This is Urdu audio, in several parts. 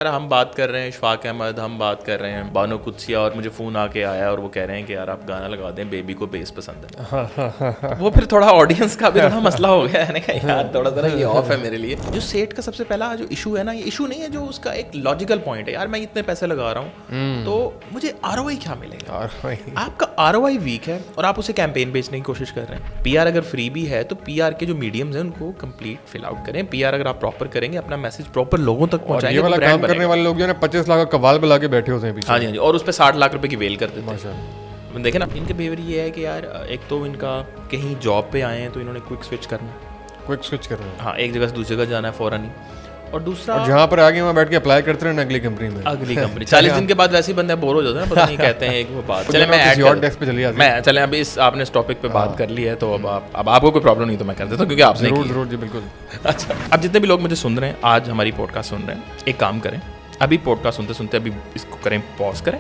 ہم بات کر رہے ہیں اشفاق احمد، ہم بات کر رہے ہیں بانو قدسیہ، اور مجھے فون آ کے آیا اور وہ کہہ رہے ہیں کہ یار آپ گانا لگا دیں، بیبی کو بیس پسند ہے. وہ پھر تھوڑا آڈینس کا بھی تھوڑا مسئلہ ہو گیا ہے کہ یار تھوڑا ذرا یہ آف ہے میرے لیے. جو سیٹ کا سب سے پہلا جو ایشو ہے نا، یہ ایشو نہیں ہے، جو اس کا ایک لاجیکل پوائنٹ ہے. یار میں اتنے پیسے لگا رہا ہوں تو مجھے آر او آئی کیا ملے گا؟ آپ کا آر او آئی ویک ہے اور آپ اسے کیمپین بیچنے کی کوشش کر رہے ہیں. پی آر اگر فری بھی ہے تو پی آر کے جو میڈیمز ہیں ان کو کمپلیٹ فل آؤٹ کریں. پی آر اگر آپ پراپر کریں گے، اپنا میسج پراپر لوگوں تک پہنچائیں گے، کام کرنے والے لوگ جو ہے 25 لاکھ کا قوال بلا کے بیٹھے ہوتے ہیں پیچھے. ہاں جی، اور اس پہ 60 لاکھ روپے کی ویل کر دیتے ہیں. دیکھیں نا ان کا بیہیویئر یہ ہے کہ یار ایک تو ان کا کہیں جاب پہ آئے ہیں تو انہوں نے کوئک سوئچ کرنا ہے. ہاں، ایک جگہ سے دوسری جگہ جانا ہے فوراً ہی. اور دوسرا جہاں پر آگے وہاں بیٹھ کے اپلائی کرتے رہنا اگلی کمپنی 40 دن کے بعد ویسے ہی بندے بور ہو جاتے ہیں نا، پتہ نہیں کہتے ہیں ایک وہ بات. چلیں ابھی اس ٹاپک پہ بات کر لی ہے تو اب آپ کو کوئی پرابلم نہیں تو میں کر دیتا ہوں، کیونکہ آپ نے ضرور جی بالکل. اچھا، اب جتنے بھی لوگ مجھے سن رہے ہیں آج ہماری پوڈ کاسٹ سن رہے ہیں، ایک کام کریں، ابھی پوڈ کاسٹ سنتے سنتے ابھی اس کو کریں پاز کریں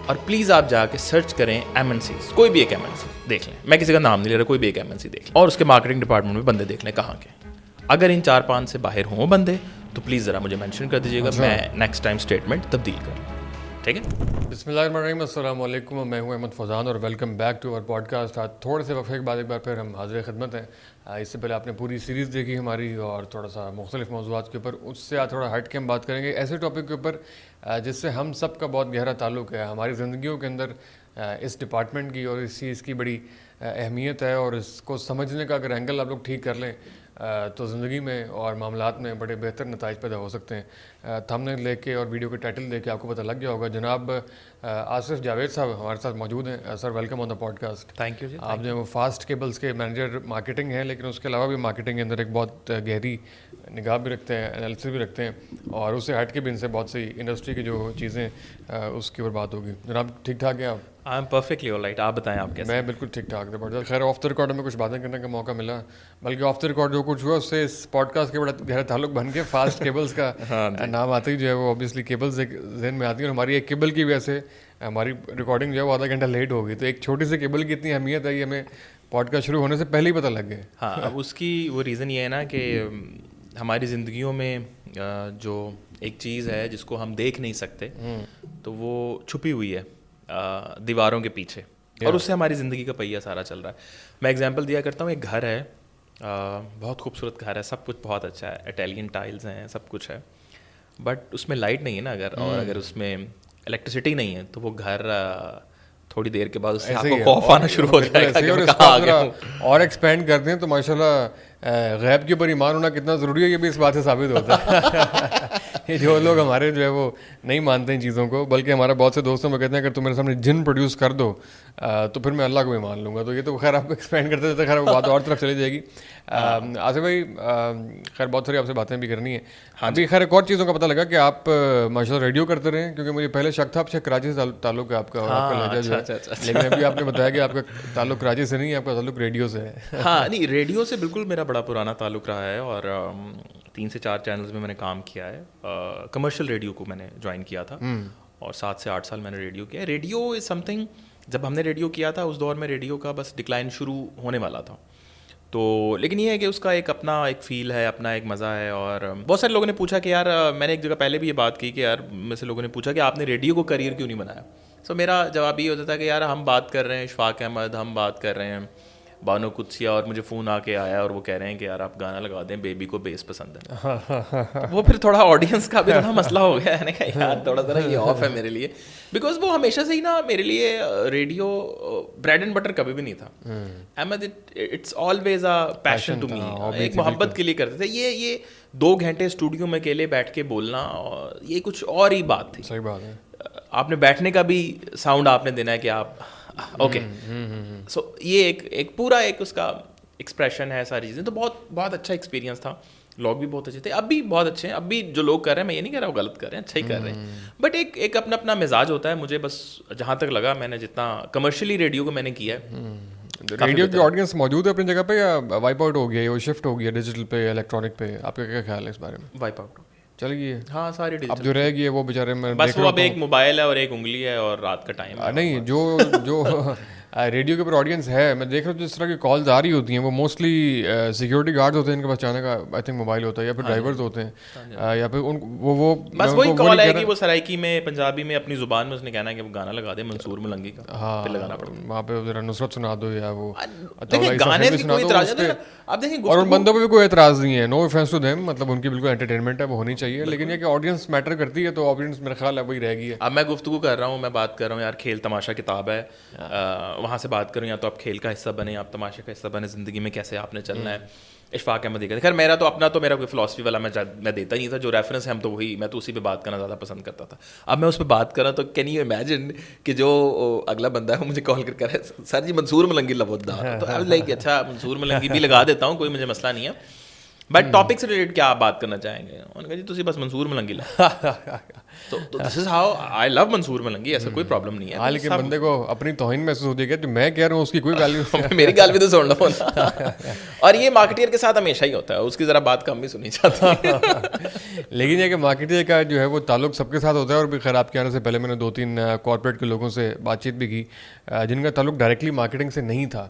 اور پلیز آپ جا کے سرچ کریں ایم این سیز، کوئی بھی ایک ایم این سی دیکھ لیں. میں کسی کا نام نہیں لے رہا، کوئی بھی ایک ایم این سی دیکھ لیں اور اس کے مارکیٹنگ ڈپارٹمنٹ میں بندے دیکھ لیں کہاں کے. اگر ان 4-5 سے باہر ہوں بندے تو پلیز ذرا مجھے مینشن کر دیجیے گا، میں نیکسٹ ٹائم اسٹیٹمنٹ تبدیل کروں. ٹھیک ہے. بسم اللہ الرحمن الرحیم. السلام علیکم، میں ہوں احمد فوزان اور ویلکم بیک ٹو اور پوڈ کاسٹ. آج تھوڑے سے وقفے کے بعد ایک بار پھر ہم حاضر خدمت ہیں. اس سے پہلے آپ نے پوری سیریز دیکھی ہماری اور تھوڑا سا مختلف موضوعات کے اوپر، اس سے آج تھوڑا ہٹ کے ہم بات کریں گے ایسے ٹاپک کے اوپر جس سے ہم سب کا بہت گہرا تعلق ہے. ہماری زندگیوں کے اندر اس ڈپارٹمنٹ کی اور اس چیز کی بڑی اہمیت ہے، اور اس کو سمجھنے کا اگر اینگل آپ لوگ ٹھیک کر لیں تو زندگی میں اور معاملات میں بڑے بہتر نتائج پیدا ہو سکتے ہیں. تھمبنیل لے کے اور ویڈیو کے ٹائٹل دیکھ کے آپ کو پتہ لگ گیا ہوگا. جناب آصف جاوید صاحب ہمارے ساتھ موجود ہیں. سر ویلکم آن دا پوڈ کاسٹ. تھینک یو جی. آپ جو فاسٹ کیبلز کے مینیجر مارکیٹنگ ہیں، لیکن اس کے علاوہ بھی مارکیٹنگ کے اندر ایک بہت گہری نگاہ بھی رکھتے ہیں، انالیسس بھی رکھتے ہیں، اور اس سے ہٹ کے بھی ان سے بہت سی انڈسٹری کی جو چیزیں اس کے اوپر بات ہوگی. جناب ٹھیک ٹھاک ہیں آپ؟ I am perfectly all right. آپ بتائیں آپ کیسے؟ میں بالکل ٹھیک ٹھاک. زبردست. خیر آف دا ریکارڈ ہمیں کچھ باتیں کرنے کا موقع ملا، بلکہ آف دا ریکارڈ جو کچھ ہوا اس سے اس پوڈ کاسٹ کے بڑا گہرا تعلق بن کے فاسٹ کیبلز کا نام آتے ہی جو ہے وہ اوبیسلی کیبلز ایک ذہن میں آتی ہے. اور ہماری ایک کیبل کی وجہ سے ہماری ریکارڈنگ جو ہے وہ آدھا گھنٹہ لیٹ ہو گئی. تو ایک چھوٹی سی کیبل کی اتنی اہمیت ہے یہ ہمیں پوڈ کاسٹ شروع ہونے سے پہلے ہی پتہ لگ گیا. ہاں، اب اس کی وہ ریزن یہ ہے نا کہ ہماری زندگیوں میں جو ایک چیز ہے جس کو ہم دیکھ نہیں سکتے تو وہ چھپی ہوئی ہے دیواروں کے پیچھے، اور اس سے ہماری زندگی کا پہیہ سارا چل رہا ہے. میں ایگزامپل دیا کرتا ہوں. ایک گھر ہے، بہت خوبصورت گھر ہے، سب کچھ بہت اچھا ہے، اٹیلین ٹائلز ہیں، سب کچھ ہے، بٹ اس میں لائٹ نہیں ہے نا اگر، اور اگر اس میں الیکٹریسٹی نہیں ہے تو وہ گھر تھوڑی دیر کے بعد اس سے آپ کو خوف آنا شروع ہو جائے گا کہ میں کہاں آ گیا ہوں. اور ایکسپینڈ کرتے ہیں تو ماشاءاللہ غیب کے اوپر ایمان ہونا کتنا ضروری ہے یہ بھی اس بات سے ثابت ہوتا ہے. یہ جو لوگ ہمارے جو ہے وہ نہیں مانتے ان چیزوں کو، بلکہ ہمارے بہت سے دوستوں میں کہتے ہیں اگر تم میرے سامنے جن پروڈیوس کر دو تو پھر میں اللہ کو بھی مان لوں گا. تو یہ تو خیر آپ ایکسپینڈ کرتے رہتے، خیر وہ بات اور طرف چلی جائے گی. آصف بھائی خیر بہت ساری آپ سے باتیں بھی کرنی ہیں. ابھی خیر ایک اور چیزوں کا پتہ لگا کہ آپ ماشاءاللہ ریڈیو کرتے رہے، کیونکہ مجھے پہلے شک تھا آپ سے کراچی سے تعلق ہے آپ کا اور آپ کا لہجہ جو ہے، لیکن ابھی آپ نے بتایا کہ آپ کا تعلق کراچی سے نہیں ہے، آپ کا تعلق ریڈیو سے ہے. ہاں نہیں، ریڈیو سے بالکل میرا بڑا پرانا تعلق رہا ہے، اور 3 سے 4 چینلز میں میں نے کام کیا ہے. کمرشل ریڈیو کو میں نے جوائن کیا تھا اور 7 سے 8 سال میں نے ریڈیو کیا. ریڈیو از سم تھنگ، جب ہم نے ریڈیو کیا تھا اس دور میں ریڈیو کا بس ڈکلائن شروع ہونے والا تھا. تو لیکن یہ ہے کہ اس کا ایک اپنا ایک فیل ہے، اپنا ایک مزہ ہے. اور بہت سارے لوگوں نے پوچھا کہ یار، میں نے ایک جگہ پہلے بھی یہ بات کی کہ یار میں سے لوگوں نے پوچھا کہ آپ نے ریڈیو کو کریئر کیوں نہیں بنایا. سو میرا جواب یہ ہوتا تھا کہ یار ہم بات کر رہے ہیں اشفاق احمد، ہم بات کر رہے ہیں بانو قدسیہ، اور مجھے فون آ کے آیا اور وہ کہہ رہے ہیں کہ یار آپ گانا لگا دیں، بیبی کو بیس پسند ہے. وہ پھر تھوڑا آڈینس کا بھی تھوڑا مسئلہ ہو گیا ہے کہ یار تھوڑا ذرا یہ آف ہے میرے لیے، بیکاز وہ ہمیشہ سے ہی نا میرے لیے ریڈیو بریڈ اینڈ بٹر کبھی بھی نہیں تھا. Ahmed it's always a passion to me, ایک محبت کے لیے کرتے تھے. یہ 2 گھنٹے اسٹوڈیو میں اکیلے بیٹھ کے بولنا، یہ کچھ اور ہی بات تھی. صحیح بات ہے. آپ نے بیٹھنے کا بھی ساؤنڈ آپ نے دینا ہے کہ آپ اوکے. سو یہ ایک پورا ایک اس کا ایکسپریشن ہے، ساری چیزیں. تو بہت اچھا ایکسپیرینس تھا. لوگ بھی بہت اچھے تھے، اب بھی بہت اچھے ہیں. اب بھی جو لوگ کر رہے ہیں، میں یہ نہیں کہہ رہا ہوں غلط کر رہے ہیں، اچھا ہی کر رہے ہیں، بٹ ایک اپنا اپنا مزاج ہوتا ہے. مجھے بس جہاں تک لگا، میں نے جتنا کمرشلی ریڈیو کو میں نے کیا ہے. ریڈیو کی آڈینس موجود ہے اپنی جگہ پہ یا وائپ آؤٹ ہو گیا، وہ شفٹ ہو گیا ڈیجیٹل پہ، الیکٹرانک پہ؟ آپ کا کیا خیال ہے اس بارے میں؟ وائپ آؤٹ ہو گیا، چل گئی ہے. ہاں ساری ڈیجیٹل. اب جو رہ گئی ہے وہ بیچارے میں بس وہ اب ایک موبائل ہے اور ایک انگلی ہے اور رات کا ٹائم ہے. نہیں جو ریڈیو کے اوپر آڈینس ہے. میں دیکھ رہا ہوں جس طرح کی کالز آ رہی ہوتی ہیں وہ موسٹلی سیکورٹی گارڈز ہوتے ہیں, ان کے پاس چاہنے کا آئی تھنک موبائل ہوتا ہے, یا پھر ڈرائیورز ہوتے ہیں, یا پھر وہ بس وہی کال ہے کہ وہ سرائکی میں پنجابی میں اپنی زبان میں اس نے کہنا ہے کہ وہ گانا لگا دے منصور ملنگی کا, پھر لگانا پڑتا ہے وہاں پہ ذرا نصرت سنا دو یا وہ گانے سے کوئی اعتراض نہیں. اب دیکھیں اور ان بندوں پہ بھی کوئی اعتراض نہیں ہے, نو آفینس ٹو دیم, مطلب ان کی بالکل انٹرٹینمنٹ ہے, وہ ہونی چاہیے, لیکن یہ کہ آڈینس میٹر کرتی ہے, تو آڈینس میرا خیال ہے وہی رہ گئی ہے. اب میں گفتگو کر رہا ہوں, میں بات کر رہا ہوں یار کھیل تماشا کتاب ہے, وہاں سے بات کروں, یا تو آپ کھیل کا حصہ بنے, آپ تماشے کا حصہ بنے, زندگی میں کیسے آپ نے چلنا ہے. اشفاق احمد کا خیر میرا تو اپنا تو میرا کوئی فلاسفی والا میں دیتا ہی نہیں تھا, جو ریفرنس ہے ہم تو وہی, میں تو اسی پہ بات کرنا زیادہ پسند کرتا تھا. اب میں اس پہ بات کر رہا ہوں تو کین یو امیجن کہ جو اگلا بندہ ہے وہ مجھے کال کر رہا ہے سر جی منصور ملنگی لبودہ, تو اب لائک اچھا منصور ملنگی بھی لگا دیتا ہوں, کوئی مجھے مسئلہ نہیں ہے, بٹ ٹاپک سے ریلیٹڈ کیا آپ بات کرنا چاہیں گے. انہوں نے کہا جی تسی بس منصور ملنگی لا, تو دس از ہاؤ آئی لو منصور ملنگی, ایسا کوئی پرابلم نہیں ہے. ہاں لیکن بندے کو اپنی توہین محسوس ہوتی ہے کہ جو میں کہہ رہا ہوں اس کی کوئی ویلیو, میری گال بھی تو سن لو نا. اور یہ مارکیٹر کے ساتھ ہمیشہ ہی ہوتا ہے, اس کی ذرا بات کم بھی سنی چاہتی ہے. لیکن یہ کہ مارکیٹر کا جو ہے وہ تعلق سب کے ساتھ ہوتا ہے, اور بھی خیر آپ کے آنے سے پہلے میں نے 2-3 کارپوریٹ کے لوگوں سے بات چیت بھی کی جن کا تعلق ڈائریکٹلی مارکیٹنگ سے نہیں تھا,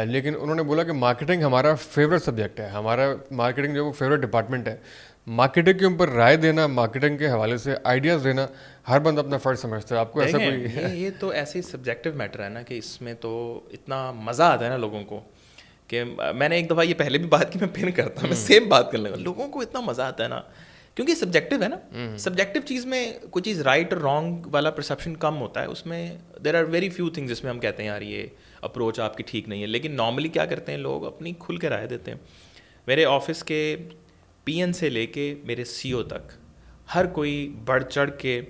لیکن انہوں نے بولا کہ مارکیٹنگ ہمارا فیوریٹ سبجیکٹ ہے, ہمارا مارکیٹنگ جو ہے وہ فیوریٹ ڈپارٹمنٹ ہے. مارکیٹنگ کے اوپر رائے دینا, مارکیٹنگ کے حوالے سے آئیڈیاز دینا, ہر بندہ اپنا فرض سمجھتا ہے. آپ کو ایسا کوئی یہ تو ایسے ہی سبجیکٹیو میٹر ہے نا کہ اس میں تو اتنا مزہ آتا ہے نا لوگوں کو, کہ میں نے ایک دفعہ یہ پہلے بھی بات کی, میں پن کرتا ہوں, میں سیم بات کرنے لگا. لوگوں کو اتنا مزہ آتا ہے نا کیونکہ سبجیکٹیو ہے نا. سبجیکٹیو چیز میں کوئی چیز رائٹ اور رانگ والا پرسیپشن کم ہوتا ہے, اس میں there are very few things جس میں ہم کہتے ہیں یار یہ اپروچ آپ کی ٹھیک نہیں ہے. لیکن نارملی کیا کرتے ہیں لوگ, اپنی کھل کے رائے دیتے ہیں. میرے آفس کے پی این سے لے کے میرے سی او تک ہر کوئی بڑھ چڑھ کے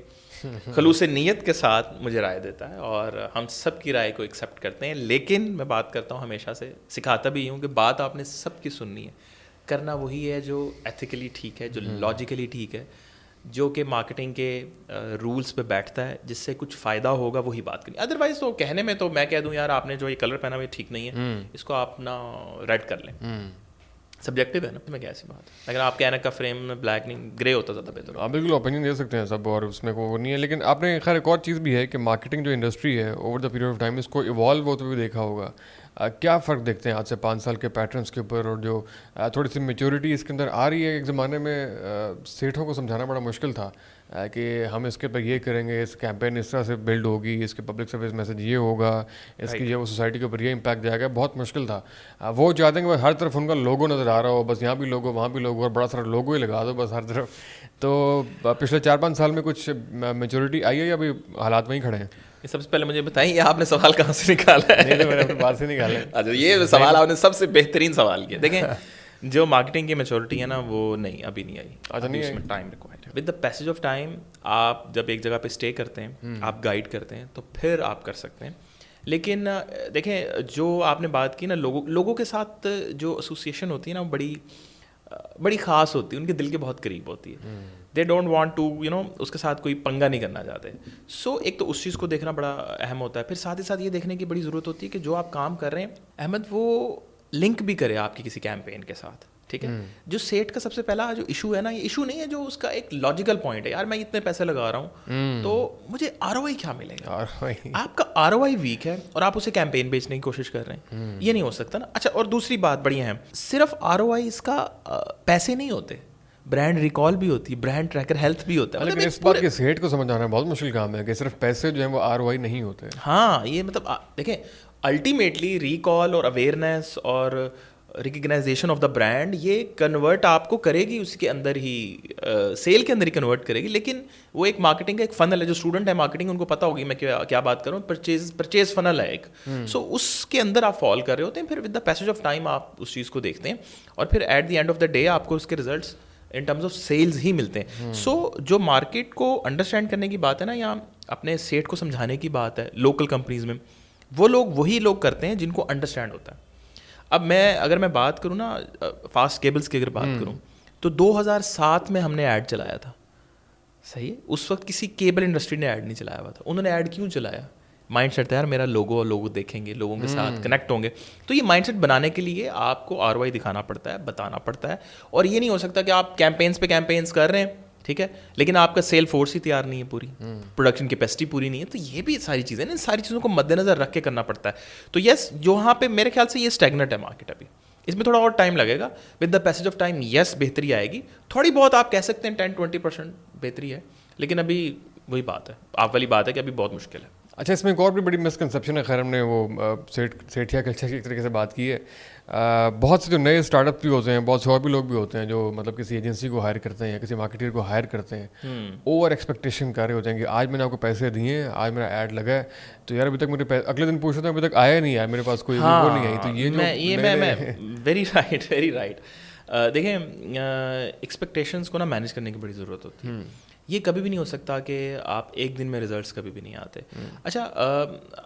خلوص نیت کے ساتھ مجھے رائے دیتا ہے, اور ہم سب کی رائے کو ایکسیپٹ کرتے ہیں. لیکن میں بات کرتا ہوں ہمیشہ سے, سکھاتا بھی ہوں کہ بات آپ نے سب کی سننی ہے, کرنا وہی ہے جو ایتھیکلی ٹھیک ہے, جو لاجیکلی ٹھیک ہے, جو کہ مارکیٹنگ کے رولس پہ بیٹھتا ہے, جس سے کچھ فائدہ ہوگا وہی بات کرنی. ادروائز تو کہنے میں تو میں کہہ دوں یار آپ نے جو یہ کلر پہنا ہوا ٹھیک نہیں ہے, اس کو آپ نا ریڈ کر لیں. سبجیکٹیو ہے نا, میں کیسی بات ہے, اگر آپ کہنے کا فریم بلیک نہیں گرے ہوتا زیادہ بہتر. آپ بالکل اوپینین دے سکتے ہیں سب, اور اس میں کوئی نہیں ہے. لیکن آپ نے خیر ایک اور چیز بھی ہے کہ مارکیٹنگ جو انڈسٹری ہے over the period of time اس کو ایوالو ہوتے ہوئے دیکھا ہوگا. کیا فرق دیکھتے ہیں آج سے 5 سال کے پیٹرنس کے اوپر, اور جو تھوڑی سی میچورٹی اس کے اندر آ رہی ہے. ایک زمانے میں سیٹھوں کو سمجھانا بڑا مشکل تھا کہ ہم اس کے اوپر یہ کریں گے, اس کیمپین اس طرح سے بلڈ ہوگی, اس کے پبلک سروس میسج یہ ہوگا, اس کی یہ سوسائٹی کے اوپر یہ امپیکٹ جائے گا. بہت مشکل تھا. وہ چاہتے ہیں کہ ہر طرف ان کا لوگو نظر آ رہا ہو, بس یہاں بھی لوگو وہاں بھی لوگو, اور بڑا سارا لوگو ہی لگا دو بس ہر طرف. تو پچھلے 4-5 سال میں کچھ میچورٹی آئی ہے یا ابھی حالات وہیں کھڑے ہیں؟ سب سے پہلے مجھے بتائیں آپ نے سوال کہاں سے نکالا ہے؟ نہیں میں نے اپنی بات سے نکالا ہے. اچھا یہ سوال آپ نے سب سے بہترین سوال کیا. دیکھیں جو مارکیٹنگ کی میچورٹی ہے نا وہ نہیں ابھی نہیں آئی. اچھا نہیں, اس میں ٹائم ریکوائرڈ ہے. With the passage of time آپ جب ایک جگہ پہ اسٹے کرتے ہیں, آپ گائیڈ کرتے ہیں, تو پھر آپ کر سکتے ہیں. لیکن دیکھیں جو آپ نے بات کی نا, لوگوں کے ساتھ جو ایسوسیشن ہوتی ہے نا وہ بڑی خاص ہوتی ہے, ان کے دل کے بہت قریب ہوتی ہے. دے ڈونٹ وانٹ ٹو اس کے ساتھ کوئی پنگا نہیں کرنا چاہتے. سو ایک تو اس چیز کو دیکھنا بڑا اہم ہوتا ہے. پھر ساتھ ہی ساتھ یہ دیکھنے کی بڑی ضرورت ہوتی ہے کہ جو آپ کام کر رہے ہیں احمد وہ لنک بھی کرے آپ کی کسی کیمپین کے ساتھ. ٹھیک ہے, جو سیٹ کا سب سے پہلا جو ایشو ہے نا, یہ ایشو نہیں ہے جو اس کا ایک لاجیکل پوائنٹ ہے, یار میں اتنے پیسے لگا رہا ہوں تو مجھے آر او آئی کیا ملے گا. آپ کا آر او آئی ویک ہے اور آپ اسے کیمپین بیچنے کی کوشش کر رہے ہیں, یہ نہیں ہو سکتا نا. اچھا اور دوسری بات بڑی اہم, صرف آر او آئی اس کا پیسے نہیں ہوتے, برانڈ ریکال بھی ہوتی ہے, برانڈ ٹریکر ہیلتھ بھی ہوتا ہے. لیکن اس بات کے سیٹ کو سمجھانا بہت مشکل کام ہے کہ صرف پیسے جو ہیں وہ آر او آئی نہیں ہوتے. ہاں یہ مطلب دیکھیں الٹیمیٹلی ریکال اور اویئرنیس اور ریکگنائزیشن آف دا برانڈ یہ کنورٹ آپ کو کرے گی اس کے اندر ہی, سیل کے اندر ہی کنورٹ کرے گی. لیکن وہ ایک مارکیٹنگ کا ایک فنل ہے. جو اسٹوڈنٹ ہے مارکیٹنگ ان کو پتا ہوگی میں کیا بات کروں, پرچیز فنل ہے ایک. سو اس کے اندر آپ فال کر رہے ہوتے ہیں. پھر with the passage of time آپ اس چیز کو دیکھتے ہیں, اور پھر at the end of the day آپ کو اس کے results in terms of sales ہی ملتے ہیں. سو جو مارکیٹ کو انڈرسٹینڈ کرنے کی بات ہے نا, یا اپنے سیٹ کو سمجھانے کی بات ہے لوکل کمپنیز میں, وہ وہی لوگ کرتے ہیں جن کو انڈرسٹینڈ ہوتا ہے. اب اگر میں بات کروں نا فاسٹ کیبلز کی, اگر بات کروں تو 2007 میں ہم نے ایڈ چلایا تھا. صحیح ہے, اس وقت کسی کیبل انڈسٹری نے ایڈ نہیں چلایا ہوا تھا. انہوں نے ایڈ کیوں چلایا؟ مائنڈ سیٹ تھا یار میرا لوگو دیکھیں گے, لوگوں کے ساتھ کنیکٹ ہوں گے. تو یہ مائنڈ سیٹ بنانے کے لیے آپ کو آر او آئی دکھانا پڑتا ہے, بتانا پڑتا ہے. اور یہ نہیں ہو سکتا کہ آپ کیمپینس پہ کیمپینس کر رہے ہیں ٹھیک ہے, لیکن آپ کا سیل فورس ہی تیار نہیں ہے, پوری پروڈکشن کیپیسٹی پوری نہیں ہے. تو یہ بھی ساری چیزیں نا, ان ساری چیزوں کو مد نظر رکھ کے کرنا پڑتا ہے. تو یس, جو وہاں پہ میرے خیال سے یہ اسٹیگنٹ ہے مارکیٹ ابھی, اس میں تھوڑا اور ٹائم لگے گا. With the passage of time yes بہتری آئے گی, تھوڑی بہت آپ کہہ سکتے ہیں 10-20% بہتری ہے, لیکن ابھی وہی بات ہے, آپ والی بات ہے کہ ابھی بہت مشکل ہے. اچھا, اس میں ایک اور بھی بڑی مسکنسیپشن ہے. خیر, ہم نے وہ سیٹھیا کلچر کی ایک طریقے سے بات کی ہے. بہت سے جو نئے اسٹارٹ اپ بھی ہوتے ہیں, بہت سے اور بھی لوگ بھی ہوتے ہیں جو مطلب کسی ایجنسی کو ہائر کرتے ہیں یا کسی مارکیٹر کو ہائر کرتے ہیں, اوور ایکسپیکٹیشن کر رہے ہوتے ہیں کہ آج میں نے آپ کو پیسے دیے ہیں, آج میرا ایڈ لگا ہے, تو یار ابھی تک مجھے اگلے دن پوچھ رہے ہیں ابھی تک آیا نہیں ہے, میرے پاس کوئی وہ نہیں آئی. تو یہ میں ویری رائٹ. دیکھیں, ایکسپیکٹیشنس کو نا مینیج کرنے کی بڑی ضرورت ہوتی ہے. یہ کبھی بھی نہیں ہو سکتا کہ آپ ایک دن میں ریزلٹس کبھی بھی نہیں آتے. اچھا,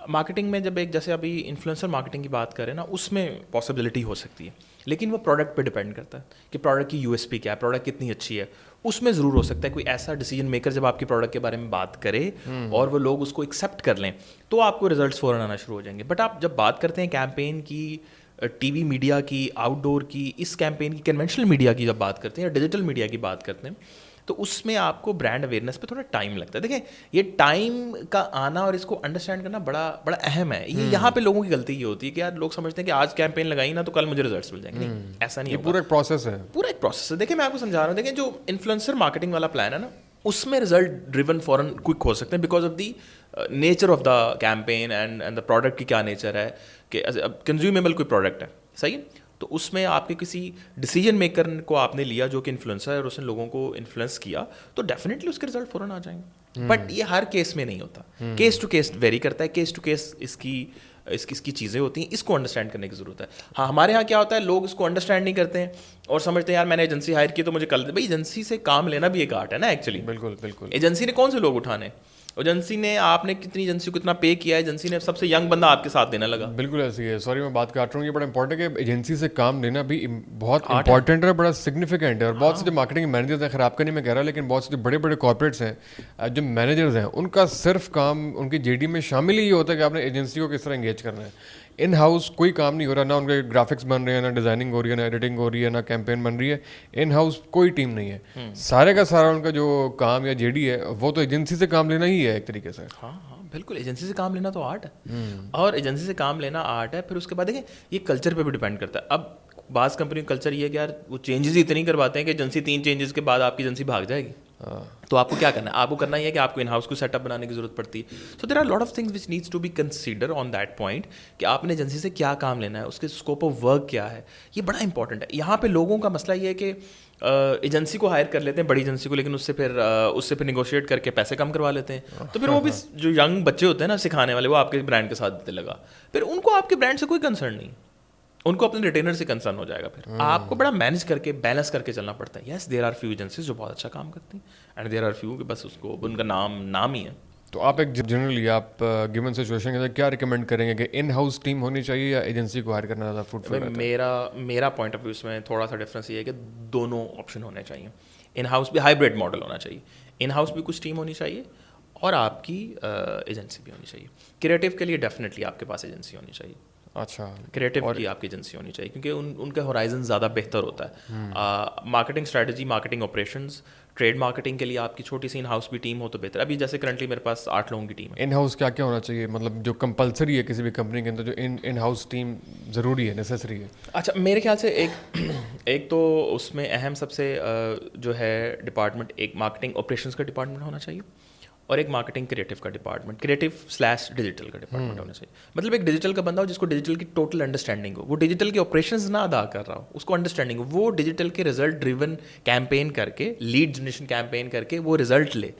مارکیٹنگ میں جب ایک جیسے ابھی انفلوئنسر مارکیٹنگ کی بات کریں نا, اس میں پاسبلٹی ہو سکتی ہے, لیکن وہ پروڈکٹ پہ ڈپینڈ کرتا ہے کہ پروڈکٹ کی USP کیا ہے, پروڈکٹ کتنی اچھی ہے. اس میں ضرور ہو سکتا ہے کوئی ایسا ڈیسیجن میکر جب آپ کے پروڈکٹ کے بارے میں بات کرے اور وہ لوگ اس کو ایکسیپٹ کر لیں, تو آپ کو ریزلٹس فوراً آنا شروع ہو جائیں گے. بٹ آپ جب بات کرتے ہیں کیمپین کی, ٹی وی میڈیا کی, آؤٹ ڈور کی, اس کیمپین کی, کنونشنل میڈیا کی جب بات کرتے ہیں یا ڈیجیٹل میڈیا کی بات کرتے ہیں, تو اس میں آپ کو برانڈ اویئرنیس پہ تھوڑا ٹائم لگتا ہے. دیکھیں, یہ ٹائم کا آنا اور اس کو انڈرسٹینڈ کرنا بڑا اہم ہے. یہ یہاں پہ لوگوں کی غلطی یہ ہوتی ہے کہ یار لوگ سمجھتے ہیں کہ آج کیمپین لگائی نا تو کل مجھے ریزلٹس مل جائیں گے. نہیں, ایسا نہیں ہے. پورا ایک پروسیس ہے, پورا ایک پروسیس ہے. دیکھیں, میں آپ کو سمجھا رہا ہوں. دیکھیں, جو انفلوئنسر مارکیٹنگ والا پلان ہے نا, اس میں ریزلٹ ڈریون فوراً کوئک ہو سکتے ہیں because of the nature of the campaign and the product کی کیا نیچر ہے کہ کنزیومیبل کوئی پروڈکٹ ہے, صحیح ہے. تو اس میں آپ کے کسی ڈیسیجن میکر کو آپ نے لیا جو کہ انفلوئنسر ہے اور اس نے لوگوں کو انفلوئنس کیا, تو ڈیفینیٹلی اس کے رزلٹ فوراً آ جائیں گے. بٹ یہ ہر کیس میں نہیں ہوتا, کیس ٹو کیس ویری کرتا ہے, کیس ٹو کیس اس کی چیزیں ہوتی ہیں, اس کو انڈرسٹینڈ کرنے کی ضرورت ہے. ہاں, ہمارے یہاں کیا ہوتا ہے, لوگ اس کو انڈرسٹینڈ نہیں کرتے ہیں اور سمجھتے ہیں یار میں نے ایجنسی ہائر کی تو مجھے کل. بھائی, ایجنسی سے کام لینا بھی ایک آرٹ ہے نا ایکچولی. بالکل بالکل. ایجنسی نے کون سے لوگ اٹھانے, ایجنسی نے, آپ نے کتنی ایجنسی کو اتنا پے کیا ہے, ایجنسی نے سب سے ینگ بندہ آپ کے ساتھ دینے لگا. بالکل ایسی ہے. سوری میں بات کاٹ رہا ہوں, یہ بڑا امپورٹنٹ ہے کہ ایجنسی سے کام لینا بھی بہت امپورٹنٹ ہے, بڑا سگنیفیکینٹ ہے. اور بہت سے جو مارکیٹنگ مینیجرز ہیں, خیر آپ کا نہیں میں کہہ رہا, لیکن بہت سے جو بڑے بڑے کارپوریٹس ہیں, جو مینیجرز ہیں, ان کا صرف کام ان کی JD میں شامل ہی یہ ہوتا ہے کہ آپ نے ایجنسی کو کس طرح انگیج کرنا ہے. ان ہاؤس کوئی کام نہیں ہو رہا, نہ ان کے گرافکس بن رہے ہیں, نہ ڈیزائننگ ہو رہی ہے, نہ ایڈیٹنگ ہو رہی ہے, نہ کیمپین بن رہی ہے. ان ہاؤس کوئی ٹیم نہیں ہے. سارے کا سارا ان کا جو کام یا JD ہے وہ تو ایجنسی سے کام لینا ہی ہے ایک طریقے سے. ہاں بالکل, ایجنسی سے کام لینا تو آرٹ ہے, اور ایجنسی سے کام لینا آرٹ ہے. پھر اس کے بعد دیکھیں, یہ کلچر پہ بھی ڈیپینڈ کرتا ہے. اب بعض کمپنی کا کلچر یہ ہے کہ یار وہ چینجز ہی اتنی کرواتے ہیں کہ ایجنسی 3 چینجز کے بعد آپ کی ایجنسی بھاگ جائے گی. تو آپ کو کیا کرنا ہے, آپ کو کرنا یہ ہے کہ آپ کو ان ہاؤس کو سیٹ اپ بنانے کی ضرورت پڑتی ہے. So there are lot of things which needs to be consider on that point کہ آپ نے ایجنسی سے کیا کام لینا ہے, اس کے اسکوپ آف ورک کیا ہے. یہ بڑا امپورٹنٹ ہے. یہاں پہ لوگوں کا مسئلہ یہ ہے کہ ایجنسی کو ہائر کر لیتے ہیں, بڑی ایجنسی کو, لیکن اس سے پھر نیگوشیٹ کر کے پیسے کم کروا لیتے ہیں. تو پھر وہ بھی جو ینگ بچے ہوتے ہیں نا سکھانے والے, وہ آپ کے برانڈ کے ساتھ دیتے لگا, پھر ان کو آپ کے برانڈ سے کوئی کنسرن نہیں, ان کو اپنے ریٹینر سے کنسرن ہو جائے گا. پھر آپ کو بڑا مینیج کر کے بیلنس کر کے چلنا پڑتا ہے. یس, دیر آر فیو ایجنسیز جو بہت اچھا کام کرتی ہیں, اینڈ دیر آر فیو کہ بس اس کو ان کا نام ہی ہے. تو آپ ایک جنرلی آپ گیون سچویشن کے اندر کیا ریکمینڈ کریں گے کہ ان ہاؤس ٹیم ہونی چاہیے یا ایجنسی کو ہائر کرنا زیادہ فروٹفل ہے؟ میرا پوائنٹ آف ویو اس میں تھوڑا سا ڈفرینس یہ ہے کہ دونوں آپشن ہونے چاہیے. ان ہاؤس بھی ہائیبریڈ ماڈل ہونا چاہیے, ان ہاؤس بھی کچھ ٹیم ہونی چاہیے اور آپ کی ایجنسی بھی ہونی چاہیے. کریٹو کے لیے ڈیفینیٹلی آپ کے پاس ایجنسی ہونی چاہیے. اچھا, کریٹو کی آپ کی ایجنسی ہونی چاہیے کیونکہ ان کا ہورائزن زیادہ بہتر ہوتا ہے. Marketing strategy, marketing operations, trade marketing کے لیے آپ کی چھوٹی سی ان ہاؤس بھی ٹیم ہو تو بہتر. ابھی جیسے کرنٹلی میرے پاس 8 لوگوں کی ٹیم ہے. ان ہاؤس کیا ہونا چاہیے, مطلب جو کمپلسری ہے کسی بھی کمپنی کے اندر, جو ان ہاؤس ٹیم ضروری ہے, نیسیسری ہے؟ اچھا, میرے خیال سے ایک تو اس میں اہم سب سے جو ہے ڈپارٹمنٹ, ایک مارکیٹنگ آپریشنز کا ڈپارٹمنٹ ہونا چاہیے اور ایک مارکیٹنگ کریٹو کا ڈپارٹمنٹ, کریٹو/ڈیجیٹل کا ڈپارٹمنٹ ہونا چاہیے. مطلب ایک ڈیجیٹل کا بندہ ہو جس کو ڈیجیٹل کی ٹوٹل انڈرسٹینڈنگ ہو, وہ ڈیجیٹل کے آپریشنز نہ ادا کر رہا ہو, اس کو انڈرسٹینڈنگ ہو, وہ ڈیجیٹل کے رزلٹ ڈریون کیمپین کر کے, لیڈ جنریشن کیمپین کر کے وہ رزلٹ لے,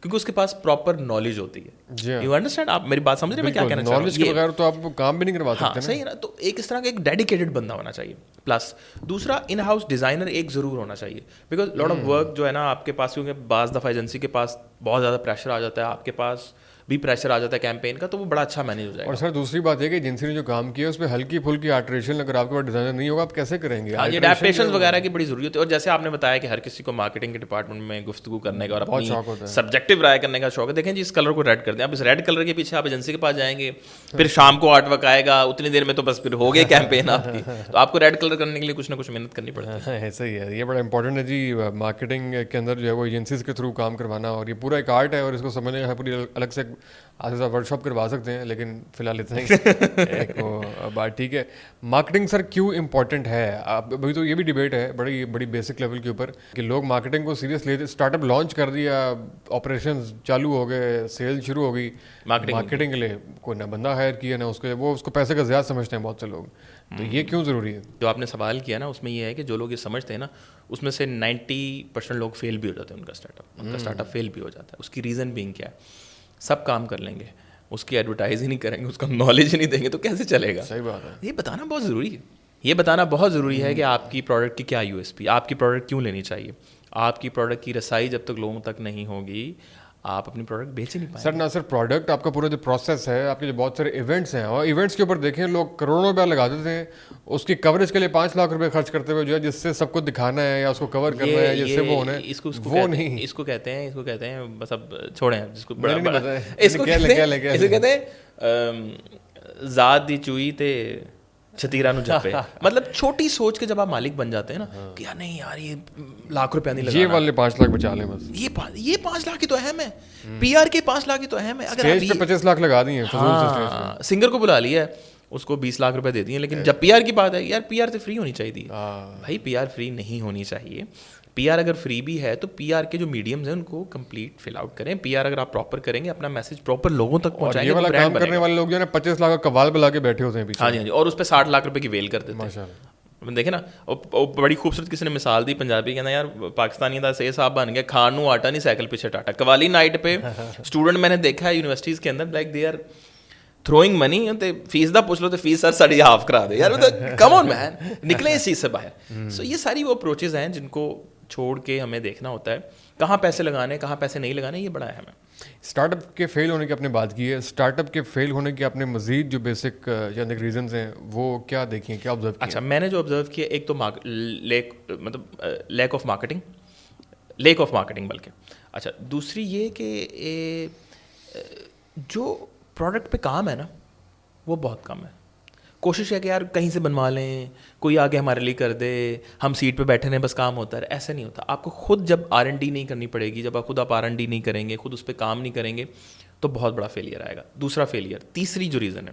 کیونکہ اس کے پاس پراپر نالج ہوتی ہے. یو انڈرسٹینڈ, آپ میری بات سمجھ رہے ہیں میں کیا کہنا چاہ رہا ہوں؟ نالج کے بغیر تو آپ کام بھی نہیں کروا سکتے. صحیح ہے نا. تو ایک اس طرح کا ایک ڈیڈیکیٹڈ بندہ ہونا چاہیے. پلس دوسرا, ان ہاؤس ڈیزائنر ایک ضرور ہونا چاہیے, بیکاز لاٹ آف ورک جو ہے نا آپ کے پاس, کیونکہ بعض دفعہ ایجنسی کے پاس بہت زیادہ پریشر آ جاتا ہے, آپ کے پاس بھی پریشر آ جاتا ہے کیمپین کا تو وہ بڑا اچھا مینیج ہو جائے گا. اور سر دوسری بات یہ کہ ایجنسی نے جو کام کیا ہے اس پہ ہلکی پھلکی آلٹریشن اگر آپ کے پاس ڈیزائنر نہیں ہوگا آپ کیسے کریں گے؟ ہاں, یہ اڈیپٹیشن وغیرہ کی بڑی ضروری ہوتی ہے. اور جیسے آپ نے بتایا کہ ہر کسی کو مارکیٹنگ کے ڈپارٹمنٹ میں گفتگو کرنے کا اور اپنی سبجیکٹو رائے کرنے کا شوق ہے. دیکھیں جی اس کلر کو ریڈ کر دیں, آپ اس ریڈ کلر کے پیچھے آپ ایجنسی کے پاس جائیں گے, پھر شام کو آرٹ ورک آئے گا, اتنی دیر میں تو بس پھر ہو گیا کیمپین آپ کی. تو آپ کو ریڈ کلر کرنے کے لیے کچھ نہ کچھ محنت کرنی پڑتی ہے. ایسا ہی ہے, یہ بڑا امپورٹنٹ ہے جی. مارکیٹنگ کے اندر جو ہے وہ ایجنسیز کے تھرو کام کروانا, اور یہ پورا ایک آرٹ ہے, اور اس کو سمجھنے کا پوری الگ سے آج ورک شاپ کروا سکتے ہیں, لیکن فی الحال اتنا ہی ایک بات. ٹھیک ہے, مارکیٹنگ سر کیوں امپورٹنٹ ہے؟ ابھی تو یہ بھی ڈبیٹ ہے بڑی بڑی بیسک لیول کے اوپر کہ لوگ مارکیٹنگ کو سیریس لیتے. اسٹارٹ اپ لانچ کر دیا, آپریشنز چالو ہو گئے, سیل شروع ہو گئی, مارکیٹنگ کے لیے کوئی نہ بندہ ہائر کیا نہ اس کے, وہ اس کو پیسے کا زیادہ سمجھتے ہیں بہت سے لوگ. تو یہ کیوں ضروری ہے؟ جو آپ نے سوال کیا نا اس میں یہ ہے کہ جو لوگ یہ سمجھتے ہیں نا اس میں سے 90% لوگ فیل بھی ہو جاتے ہیں. ان کا اسٹارٹ اپ فیل بھی ہو جاتا ہے. اس کی ریزن بینگ کیا ہے؟ سب کام کر لیں گے, اس کی ایڈورٹائز ہی نہیں کریں گے, اس کا نالج ہی نہیں دیں گے تو کیسے چلے گا؟ صحیح بات ہے. یہ بتانا بہت ضروری ہے. یہ بتانا بہت ضروری ہے کہ آپ کی پروڈکٹ کی کیا یو ایس پی, آپ کی پروڈکٹ کیوں لینی چاہیے. آپ کی پروڈکٹ کی رسائی جب تک لوگوں تک نہیں ہوگی آپ اپنی پروڈکٹ بیچ ہی نہیں پائیں. سر نہ صرف پروڈکٹ, آپ کا پورا جو پروسیس ہے, آپ کے جو بہت سارے ایونٹس ہیں, اور ایونٹس کے اوپر دیکھیں لوگ کروڑوں روپیہ لگا دیتے ہیں اس کی کوریج کے لیے, 5 لاکھ روپے خرچ کرتے ہوئے جو ہے جس سے سب کو دکھانا ہے یا اس کو کور کرنا ہے, جس سے وہ ہونا ہے, وہ نہیں. اس کو کہتے ہیں بس اب چھوڑیں, جس کو اس کو کہتے ہیں ذات دی چوئی تے چھتیرا نو جپے. مطلب چھوٹی سوچ کے جب آپ مالک بن جاتے ہیں نا کہ یار نہیں یار یہ لاکھ روپیہ نہیں لگانا, یہ والے 5 لاکھ بچا لیں بس, یہ 5 لاکھ کی تو اہم ہے, پی آر کے 5 لاکھ کی تو اہم ہے. اگر اسٹیج پہ 25 لاکھ لگا دیے سنگر کو بلا لیا ہے, اس کو 20 لاکھ روپے دے دیے, لیکن جب پی آر کی بات ہے یار پی آر تو فری ہونی چاہیے تھی. بھائی پی آر فری نہیں ہونی چاہیے. پی آر اگر فری بھی ہے تو پی آر کے جو میڈیمز ہیں ان کو کمپلیٹ فل آؤٹ کریں. پی آر اگر آپ پراپر کریں گے, اپنا میسج پراپر لوگوں تک پہنچائیں گے, یہ والا کام کرنے والے لوگ جو ہے نا 25 لاکھ کا قوال بلا کے بیٹھے ہوتے ہیں پیچھے. ہاں جی, اور اس پہ 60 لاکھ روپے کی ویل کر دیتے ہیں. دیکھیں نا, بڑی خوبصورت کسی نے مثال دی پنجابی, کہنا یار پاکستانی دا سے صاحب بن گیا, کھان نو آٹا نہیں سائیکل پیچھے ٹاٹا. قوالی نائٹ پہ اسٹوڈنٹ میں نے دیکھا ہے یونیورسٹیز کے اندر, like they are throwing money, fees دا پوچھ لو تو فیس سر ساڑھی ہاف کرا دے. یار کم آن مین, نکلیں اس چیز سے باہر. سو یہ ساری وہ اپروچز ہیں جن کو چھوڑ کے ہمیں دیکھنا ہوتا ہے کہاں پیسے لگانے, کہاں پیسے نہیں لگانے, یہ بڑا اہم ہے. اسٹارٹ اپ کے فیل ہونے کی آپ نے بات کی ہے, اسٹارٹ اپ کے فیل ہونے کے آپ نے مزید جو بیسک چند ایک ریزنز ہیں وہ کیا دیکھیں, کیا آبزرو کیا؟ اچھا, میں نے جو آبزرو کیا, ایک تو لیک آف مارکیٹنگ بلکہ. اچھا, دوسری یہ کہ جو پروڈکٹ پہ کام ہے نا وہ بہت کم ہے. کوشش ہے کہ یار کہیں سے بنوا لیں, کوئی آگے ہمارے لیے کر دے, ہم سیٹ پہ بیٹھے ہیں بس کام ہوتا ہے. ایسا نہیں ہوتا. آپ کو خود جب R&D نہیں کرنی پڑے گی, جب آپ خود R&D نہیں کریں گے, خود اس پہ کام نہیں کریں گے, تو بہت بڑا فیلئر آئے گا. دوسرا فیلئر, تیسری جو ریزن ہے,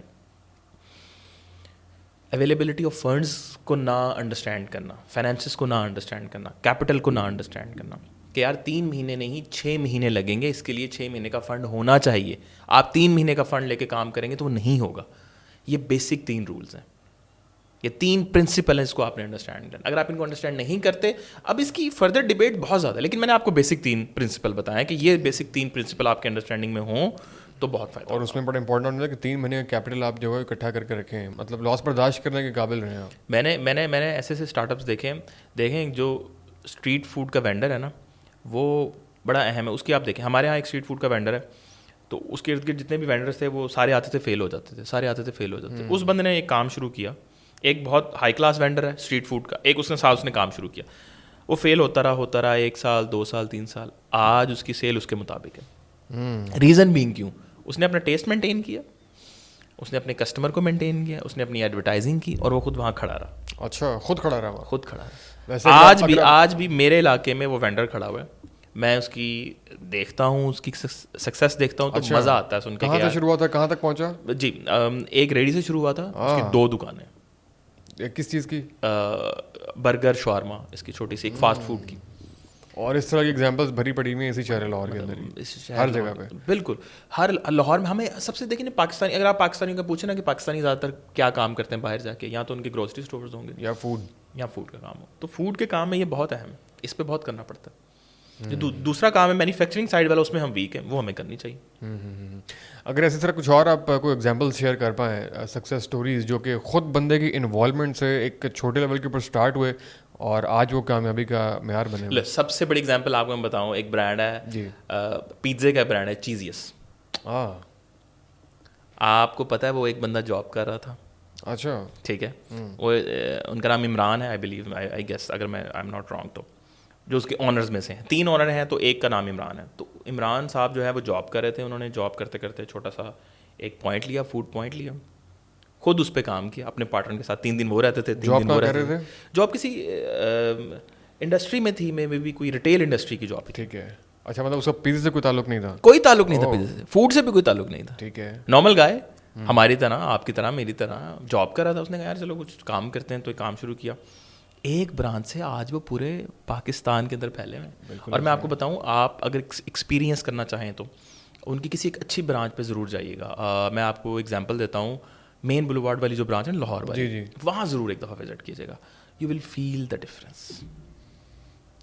اویلیبلٹی آف فنڈس کو نہ انڈرسٹینڈ کرنا, فائنینسز کو نہ انڈرسٹینڈ کرنا, کیپٹل کو نہ انڈرسٹینڈ کرنا کہ یار 3 مہینے نہیں 6 مہینے لگیں گے, اس کے لیے 6 مہینے کا فنڈ ہونا چاہیے. آپ 3 مہینے کا فنڈ لے کے کام کریں گے تو وہ نہیں ہوگا. یہ بیسک 3 رولز ہیں, یہ 3 پرنسپل ہیں, اس کو آپ نے انڈرسٹینڈ کرنا. اگر آپ ان کو انڈرسٹینڈ نہیں کرتے, اب اس کی فردر ڈبیٹ بہت زیادہ ہے, لیکن میں نے آپ کو بیسک 3 پرنسپل بتایا کہ یہ بیسک 3 پرنسپل آپ کے انڈرسٹینڈنگ میں ہوں تو بہت فائدہ. اور اس میں بڑا امپورٹنٹ ہے کہ 3 مہینے کا کیپٹل آپ جو ہے اکٹھا کر کے رکھیں, مطلب لاس برداشت کرنے کے قابل رہیں آپ. میں نے ایسے اسٹارٹ اپس دیکھیں جو اسٹریٹ فوڈ کا وینڈر ہے نا وہ بڑا اہم ہے. اس کی آپ دیکھیں, ہمارے یہاں ایک اسٹریٹ فوڈ کا وینڈر ہے, تو اس کے ارد گرد جتنے بھی وینڈرس تھے وہ سارے آتے تھے فیل ہو جاتے تھے. اس بندے نے ایک کام شروع کیا, ایک بہت ہائی کلاس وینڈر ہے اسٹریٹ فوڈ کا, ایک اس نے کام شروع کیا, وہ فیل ہوتا رہا 1 سال 2 سال 3 سال, آج اس کی سیل اس کے مطابق ہے. ریزن بینگ کیوں؟ اس نے اپنا ٹیسٹ مینٹین کیا, اس نے اپنے کسٹمر کو مینٹین کیا, اس نے اپنی ایڈورٹائزنگ کی, اور وہ خود وہاں کھڑا رہا. اچھا, خود کھڑا رہا. آج بھی میرے علاقے میں وہ وینڈر کھڑا ہوا ہے, میں اس کی دیکھتا ہوں, اس کی سکسیس دیکھتا ہوں تو مزہ آتا ہے سن کے. کہاں سے شروع ہوا تھا, کہاں تک پہنچا؟ جی, ایک ریڈی سے شروع ہوا تھا, اس کی 2 دکانیں. کس چیز کی؟ برگر, شاورما, اس کی چھوٹی سی ایک فاسٹ فوڈ کی. اور اس طرح کی ایگزامپلس بھری پڑی ہوئی ہیں اسی شہر لاہور کے اندر, ہر جگہ پہ. بالکل, ہر لاہور میں. ہمیں سب سے دیکھیں پاکستانی, اگر آپ پاکستانیوں کا پوچھیں نا کہ پاکستانی زیادہ تر کیا کام کرتے ہیں باہر جا کے, یا تو ان کے گروسری اسٹورز ہوں گے یا فوڈ کا کام ہو, تو فوڈ کے کام میں یہ بہت اہم ہے, اس پہ بہت کرنا پڑتا ہے. جو دوسرا کام ہے مینوفیکچرنگ سائڈ والا, اس میں ہم ویک ہیں, وہ ہمیں کرنی چاہیے. اگر ایسی طرح کچھ اور آپ کوئی ایگزامپل شیئر کر پائیں سکسیس اسٹوریز جو کہ خود بندے کی انوالومنٹ سے ایک چھوٹے لیول کے اوپر اسٹارٹ ہوئے اور آج وہ کامیابی کا معیار بنے. سب سے بڑی ایگزامپل آپ کو میں بتاؤں, ایک برانڈ ہے, پیزے کا برانڈ ہے چیزیس. ہاں آپ کو پتہ ہے وہ ایک بندہ جاب کر رہا تھا, اچھا ٹھیک ہے, وہ ان کا نام عمران ہے, آئی بلیو, آئی گیس, اگر میں آئی ایم ناٹ رانگ, تو جو اس کے آنرز میں سے ہیں, 3 آنر ہیں تو ایک کا نام عمران ہے. تو عمران صاحب جو ہے وہ جاب کر رہے تھے, انہوں نے جاب کرتے کرتے چھوٹا سا ایک پوائنٹ لیا, فوڈ پوائنٹ لیا, خود اس پہ کام کیا اپنے پارٹنر کے ساتھ. 3 دن وہ رہتے تھے, 3 دن وہ رہتے تھے. جاب کسی انڈسٹری میں تھی, میں بھی کوئی ریٹیل انڈسٹری کی جاب تھی. ٹھیک ہے, اچھا مطلب اس کا پیزے سے کوئی تعلق نہیں تھا؟ کوئی تعلق نہیں تھا پیزے سے, فوڈ سے بھی کوئی تعلق نہیں تھا. ٹھیک ہے, نارمل گائے, ہماری طرح, آپ کی طرح, میری طرح جاب کر رہا تھا. اس نے کہا یار چلو کچھ کام کرتے ہیں, تو ایک کام شروع کیا. ایک برانچ سے آج وہ پورے پاکستان کے اندر پھیلے ہوئے. اور میں آپ کو بتاؤں, آپ اگر ایکسپیرینس کرنا چاہیں تو ان کی کسی ایک اچھی برانچ پہ ضرور جائیے گا. میں آپ کو ایگزامپل دیتا ہوں, مین بلوارڈ والی جو برانچ ہے لاہور والی, وہاں ضرور ایک دفعہ وزٹ کیجیے گا. You will feel the difference.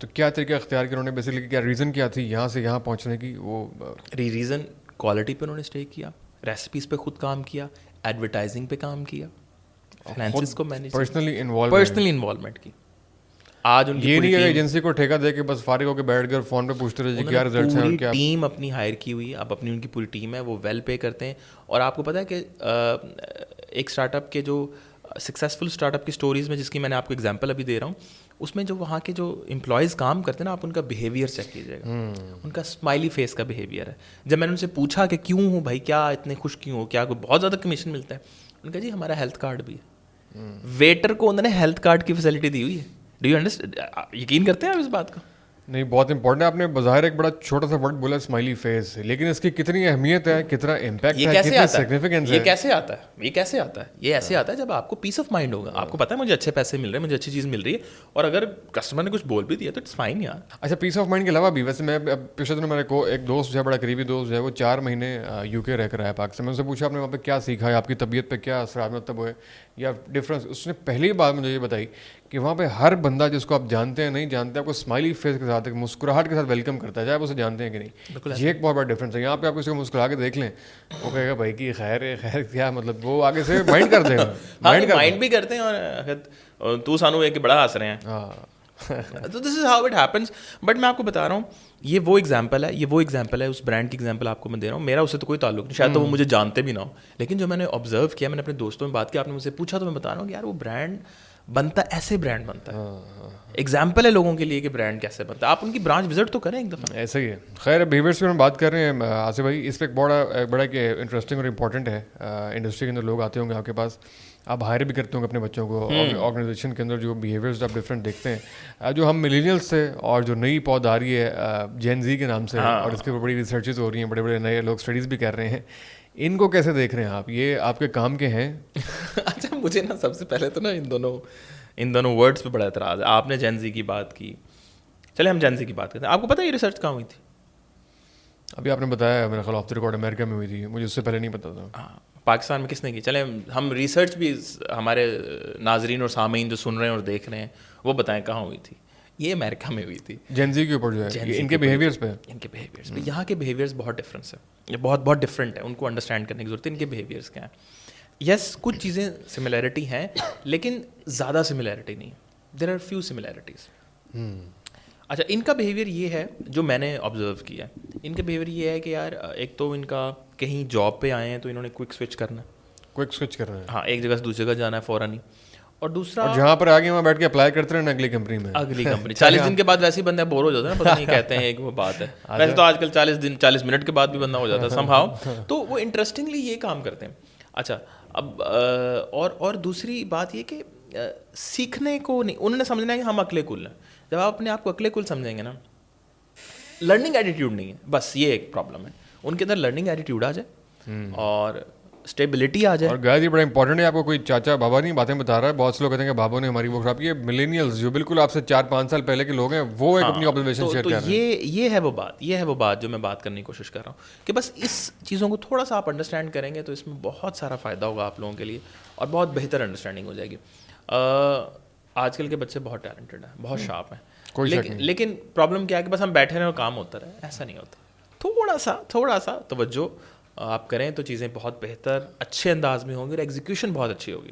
تو کیا طریقہ اختیار کیا انہوں نے, بیسیکلی کیا ریزن کیا تھی یہاں سے یہاں پہنچنے کی؟ وہ ریزن کوالٹی پہ انہوں نے اسٹے کیا, ریسیپیز پہ خود کام کیا, ایڈورٹائزنگ پہ کام کیا, فائنینسز کو مینیج, پرسنلی انوالومنٹ کی. آج ان کی یہ نہیں ہے ایجنسی کو ٹھیکہ دے کے بس فارغ ہو کے بیٹھ گئے فون پہ پوچھتے رہے جی کیا ریزلٹس ہیں اور کیا. ٹیم اپنی ہائر کی ہوئی ہے, اب اپنی ان کی پوری ٹیم ہے, وہ ویل پے کرتے ہیں. اور آپ کو پتہ ہے کہ ایک اسٹارٹ اپ کے جو سکسیزفل اسٹارٹ اپ کی اسٹوریز میں, جس کی میں نے آپ کو ایگزامپل ابھی دے رہا ہوں, اس میں جو وہاں کے جو امپلائیز کام کرتے ہیں نا, آپ ان کا بیہیویئر چیک کیجیے گا, ان کا اسمائلی فیس کا بیہیویئر ہے. جب میں نے ان سے پوچھا کہ کیوں ہوں بھائی, کیا اتنے خوش کیوں ہو, کیا کوئی بہت زیادہ کمیشن ملتا ہے, ان کا جی ہمارا ہیلتھ کارڈ بھی ہے. ویٹر کو انہوں نے ہیلتھ کارڈ کی فیسلٹی دی ہوئی ہے. ڈو یو انڈرسٹینڈ, یقین کرتے ہیں آپ اس بات کا؟ نہیں, بہت امپورٹنٹ ہے. آپ نے بظاہر ایک بڑا چھوٹا سا ورڈ بولا اسمائلی فیس, لیکن اس کی کتنی اہمیت ہے, کتنا امپیکٹ ہے, کتنی سگنیفیکینس ہے. یہ کیسے آتا ہے, یہ ایسے آتا ہے جب آپ کو پیس آف مائنڈ ہوگا. آپ کو پتا ہے مجھے اچھے پیسے مل رہے ہیں, مجھے اچھی چیز مل رہی ہے, اور اگر کسٹمر نے کچھ بول بھی دیا تو اٹس فائن یار. اچھا, پیس آف مائنڈ کے علاوہ بھی, ویسے میں پچھلے دنوں میرے کو ایک دوست جو ہے, بڑا قریبی دوست جو ہے, وہ 4 مہینے یو کے رہ کر آیا پاکستان. میں ان سے پوچھا آپ نے وہاں پہ کیا سیکھا ہے, آپ کی طبیعت پہ کیا اثرات مطلب ہوئے یا ڈفرینس. اس نے پہلی بات مجھے یہ بتائی کہ وہاں پہ ہر بندہ جس کو آپ جانتے ہیں نہیں جانتے, آپ کو اسمائلی فیس کے ساتھ, ایک مسکراہٹ کے ساتھ ویلکم کرتا ہے, چاہے آپ اسے جانتے ہیں کہ نہیں. یہ ایک بہت بڑا ڈفرینس ہے. یہاں پہ آپ کسی کو مسکرا کے دیکھ لیں, وہ کہے گا بھائی کی خیر ہے, خیر کیا مطلب, وہ آگے سے مائنڈ کر دے گا. مائنڈ بھی کرتے ہیں, اور تو سانو ایک بڑا ہنس رہے ہیں. تو this is how it happens. But میں آپ کو بتا رہا ہوں, یہ وہ ایگزامپل ہے, اس برانڈ کی ایگزامپل آپ کو میں دے رہا ہوں. میرا اس سے تو کوئی تعلق نہیں, شاید تو وہ مجھے جانتے بھی نہ ہو, لیکن جو میں نے آبزرو کیا, میں نے اپنے دوستوں میں بات کی, آپ نے مجھ سے پوچھا تو میں بتا رہا ہوں کہ یار وہ برانڈ بنتا ہے, ایسے برانڈ بنتا ہے. ایگزامپل ہے لوگوں کے لیے کہ برانڈ کیسے بنتا ہے. آپ ان کی برانچ وزٹ تو کریں ایک دفعہ. ایسا ہی ہے. خیر, بیہیویئرس کی ہم بات کر رہے ہیں آصف بھائی, اس پہ ایک بڑا کہ انٹرسٹنگ اور امپورٹنٹ ہے. انڈسٹری کے اندر لوگ آتے ہوں گے آپ کے پاس, آپ ہائر بھی کرتے ہوں گے اپنے بچوں کو, آرگنائزیشن کے اندر جو بیہیویئرز آپ ڈفرینٹ دیکھتے ہیں, جو ہم ملینیلس سے اور جو نئی پود آ رہی ہے جین زی کے نام سے, اور اس کے اوپر بڑی ریسرچز ہو رہی ہیں, بڑے بڑے نئے لوگ اسٹڈیز بھی کر رہے ہیں, ان کو کیسے دیکھ رہے ہیں آپ؟ یہ آپ کے کام کے ہیں؟ اچھا, مجھے نا سب سے پہلے تو نا ان دونوں ورڈس پہ بڑا اعتراض ہے. آپ نے جین زی کی بات کی, چلے ہم جین زی کی بات کرتے ہیں. آپ کو پتہ ہے یہ ریسرچ کہاں ہوئی تھی؟ ابھی آپ نے بتایا میرا خیال آف دی ریکارڈ امریکہ میں ہوئی تھی, مجھے اس سے پہلے نہیں پتا تھا. ہاں, پاکستان میں کس نے کی؟ چلے ہم ریسرچ بھی ہمارے ناظرین اور سامعین جو سن رہے ہیں اور دیکھ رہے ہیں وہ بتائیں کہاں ہوئی تھی. یہ امریکہ میں ہوئی تھی, جین زی کے اوپر جو ہے, ان کے بیہیویئرس پہ. یہاں کے بیہیویئرس بہت ڈفرینس ہے, یہ بہت ڈفرینٹ ہے, ان کو انڈرسٹینڈ کرنے کی ضرورت ہے. ان کے بیہیویئرس کیا ہیں؟ یس, کچھ چیزیں سملیرٹی ہیں, لیکن زیادہ سملیرٹی نہیں. There are few similarities. اچھا, ان کا بیہیویئر یہ ہے جو میں نے آبزرو کیا ہے. ان کا بیہیویئر یہ ہے کہ یار ایک تو ان کا کہیں جاب پہ آئے ہیں تو انہوں نے کوئک سوئچ کرنا ہے. ہاں, ایک جگہ سے دوسری جگہ جانا ہے فوراً ہی. اور دوسرا, اور جہاں پر آگے وہاں بیٹھ کے اپلائی کرتے رہے اگلی کمپنی 40 دن کے بعد ویسے ہی بندہ بور ہو جاتا ہے نا, پتہ نہیں کہتے ہیں ایک وہ بات ہے. ویسے تو آج کل 40 منٹ کے بعد بھی بندہ ہو جاتا ہے سم ہاؤ. تو وہ انٹرسٹنگلی یہ کام کرتے ہیں. اچھا, اب اور دوسری بات یہ کہ سیکھنے کو نہیں, انہوں نے سمجھنا ہے کہ ہم عقل کل ہیں. جب آپ اپنے آپ کو عقل کل سمجھیں گے نا, لرننگ ایٹیٹیوڈ نہیں ہے, بس یہ ایک پرابلم ہے. ان کے اندر لرننگ ایٹیٹیوڈ آ جائے اور اسٹیبلٹی آ جائے. اور گائز یہ بڑا امپورٹنٹ ہے, آپ کو کوئی چاچا بابا نہیں باتیں بتا رہا ہے. بہت سے لوگ کہتے ہیں کہ بابوں نے ہماری وہ خراب. یہ ملینیلز جو بالکل آپ سے 4-5 سال پہلے کے لوگ ہیں, وہ ایک اپنی آبزرویشن شیئر کر رہے ہیں. یہ ہے وہ بات جو میں بات کرنے کی کوشش کر رہا ہوں کہ بس اس چیزوں کو تھوڑا سا آپ انڈرسٹینڈ کریں گے تو اس میں بہت سارا فائدہ ہوگا آپ لوگوں کے لیے, اور بہت بہتر انڈرسٹینڈنگ ہو جائے گی. آج کل کے بچے بہت ٹیلنٹڈ ہیں, بہت شارپ ہیں, لیکن پرابلم کیا ہے کہ بس ہم بیٹھے رہیں اور کام ہوتا رہے. ایسا نہیں ہوتا. تھوڑا سا توجہ آپ کریں تو چیزیں بہت بہتر اچھے انداز میں ہوں گی اور ایگزیکیوشن بہت اچھی ہوگی.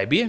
IBA,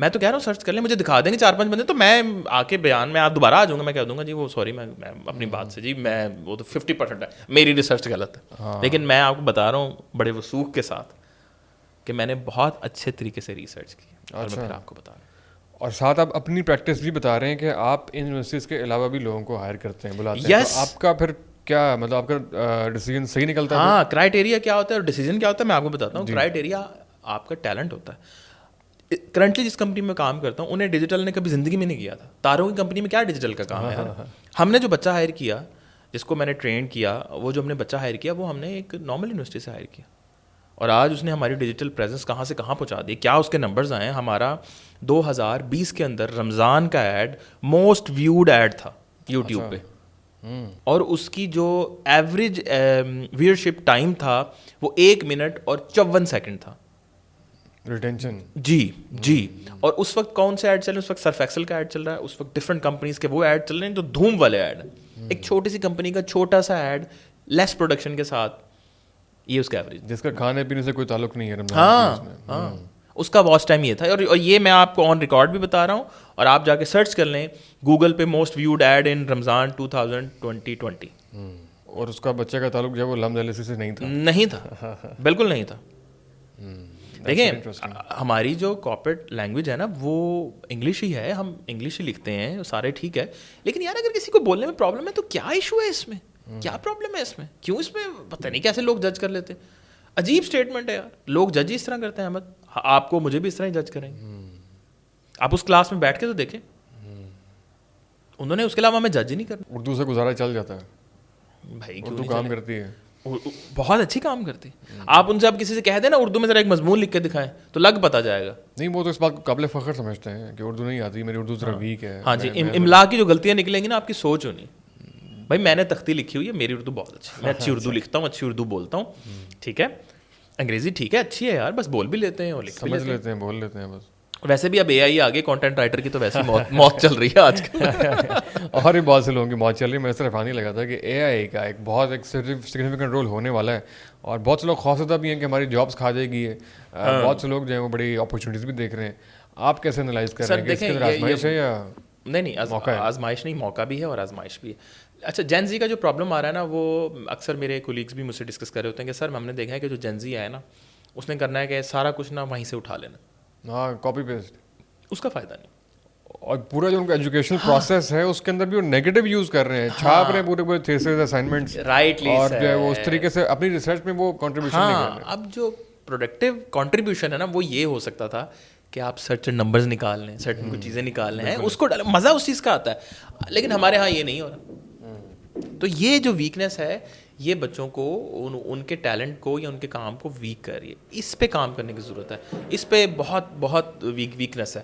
میں تو کہہ رہا ہوں سرچ کر لیں, مجھے دکھا دیں گے 4-5 بندے, تو میں آ کے بیان میں آپ دوبارہ آ جاؤں گا, میں کہہ دوں گا جی وہ سوری میں اپنی بات سے جی میں وہ تو 50% ہے, میری ریسرچ غلط ہے. لیکن میں آپ کو بتا رہا ہوں بڑے وثوق کے ساتھ کہ میں نے بہت اچھے طریقے سے ریسرچ کی, اور میں پھر آپ کو بتا رہا ہوں. اور ساتھ آپ اپنی پریکٹس بھی بتا رہے ہیں کہ آپ ان یونیورسٹیز کے علاوہ بھی لوگوں کو ہائر کرتے ہیں, بلاتے ہیں, تو آپ کا پھر کیا مطلب آپ کا ڈیسیجن صحیح نکلتا ہے؟ ہاں, کرائٹیریا کیا ہوتا ہے اور ڈیسیجن کیا ہوتا ہے میں آپ کو بتاتا ہوں. کرائٹیریا آپ کا ٹیلنٹ ہوتا ہے. کرنٹلی جس کمپنی میں کام کرتا ہوں انہیں ڈیجیٹل نے کبھی زندگی میں نہیں کیا تھا. تاروں کی کمپنی میں کیا ڈیجیٹل کا کام ہے یار. ہم نے جو بچہ ہائر کیا, جس کو میں نے ٹرین کیا, وہ جو ہم نے بچہ ہائر کیا وہ ہم نے ایک نارمل یونیورسٹی سے ہائر کیا, اور آج اس نے ہماری ڈیجیٹل پریزنس کہاں سے کہاں پہنچا دی. کیا اس کے نمبرز آئے ہیں. ہمارا 2020 کے اندر رمضان کا ایڈ موسٹ ویوڈ ایڈ تھا یوٹیوب پہ, اور اس کی جو ایوریج ویئرشپ ٹائم تھا وہ 1 منٹ اور 54 سیکنڈ تھا. ریٹینشن جی. اور اس وقت کون سے ایڈ چل رہے ہیں, اس وقت سرف ایکسل کا ایڈ چل رہا ہے, اس وقت ڈفرنٹ کمپنیز کے وہ ایڈ چل رہے ہیں جو دھوم والے ایڈ ہیں. ایک چھوٹی سی کمپنی کا چھوٹا سا ایڈ لیس پروڈکشن کے ساتھ, یہ اس کا ایوریج, جس کا کھانے پینے سے کوئی تعلق نہیں ہے. ہاں, اس کا واچ ٹائم یہ تھا. اور یہ میں آپ کو آن ریکارڈ بھی بتا رہا ہوں, اور آپ جا کے سرچ کر لیں گوگل پہ موسٹ ویوڈ ایڈ ان رمضان 2020. اور اس کا بچے کا تعلق جو ہے وہ لمز ایلیسس سے نہیں تھا, بالکل نہیں تھا. دیکھیں ہماری جو کارپوریٹ لینگویج ہے نا وہ انگلش ہی ہے, ہم انگلش ہی لکھتے ہیں سارے, ٹھیک ہے, لیکن یار اگر کسی کو بولنے میں پرابلم ہے تو کیا ایشو ہے اس میں, کیا پرابلم ہے اس میں, کیوں اس میں پتہ نہیں کیسے لوگ جج کر لیتے. عجیب اسٹیٹمنٹ ہے یار, لوگ جج ہی اس طرح کرتے ہیں. احمد آپ کو مجھے بھی اس طرح ہی جج کریں گے. آپ اس کلاس میں بیٹھ کے تو دیکھیں, انہوں نے اس کے علاوہ ہمیں جج ہی نہیں کرنا. اردو سے گزارا چل جاتا ہے بھائی, اردو کام کرتی ہے, بہت اچھی کام کرتی. آپ ان سے اب کسی سے کہہ دیں نا اردو میں ذرا ایک مضمون لکھ کے دکھائیں تو لگ پتا جائے گا. نہیں وہ تو اس بات کو قابل فخر سمجھتے ہیں کہ اردو نہیں آتی, میری اردو ذرا ویک ہے. ہاں جی, املا کی جو غلطیاں نکلیں گی نا آپ کی سوچ ہونی. بھائی میں نے تختی لکھی ہوئی ہے, میری اردو بہت اچھی, میں اچھی اردو لکھتا ہوں, اچھی اردو بولتا ہوں, ٹھیک ہے. انگریزی ٹھیک ہے اچھی ہے یار, بس بول بھی لیتے ہیں اور لکھ بھی لیتے ہیں, بول لیتے ہیں بس. ویسے بھی اب اے آئی آگے کانٹینٹ رائٹر کی تو ویسے موت چل رہی ہے آج کل. اور بھی بہت سے لوگوں کی موت چل رہی ہے. میں صرف آنے لگا تھا کہ اے آئی کا ایک بہت ایک سگنیفیکنٹ رول ہونے والا ہے, اور بہت سے لوگ خوفزدہ بھی ہیں کہ ہماری جابس کھا جائے گی. بہت سے لوگ جو ہیں وہ بڑی اپرچونیٹیز بھی دیکھ رہے ہیں. آپ کیسے انالائز کر رہے ہیں کہ اس کے اندر آزمائش ہے یا نہیں؟ آزمائش نہیں, موقع بھی ہے اور آزمائش بھی ہے. اچھا, جین زی کا جو پرابلم آ رہا ہے نا, وہ اکثر میرے کولیگس بھی مجھ سے ڈسکس کر رہے ہوتے ہیں کہ سر ہم نے دیکھا ہے کہ جو جین زی ہے نا اس نے کرنا ہے کہ سارا کچھ نا وہیں سے اٹھا لینا. ہاں, کاپی پیسٹ, اس کا فائدہ نہیں. اور پورا جو ان کا ایجوکیشن پروسیس ہے اس کے اندر بھی وہ نیگیٹو یوز کر رہے ہیں, چھاپ رہے ہیں پورے تھیسز اسائنمنٹس, رائٹلی, اور جو ہے وہ اس طریقے سے اپنی ریسرچ میں وہ کنٹریبیوشن نہیں کر رہے. اب جو پروڈکٹیو کنٹریبیوشن ہے نا وہ یہ ہو سکتا تھا کہ آپ سرٹن نمبرز نکال لیں, سرٹن کچھ چیزیں نکال لیں, اس کو مزہ اس چیز کا آتا ہے. لیکن ہمارے ہاں یہ نہیں ہو رہا. تو یہ جو ویکنیس ہے یہ بچوں کو ان کے ٹیلنٹ کو یا ان کے کام کو ویک کر رہی ہے. اس پہ کام کرنے کی ضرورت ہے, اس پہ بہت ویکنیس ہے.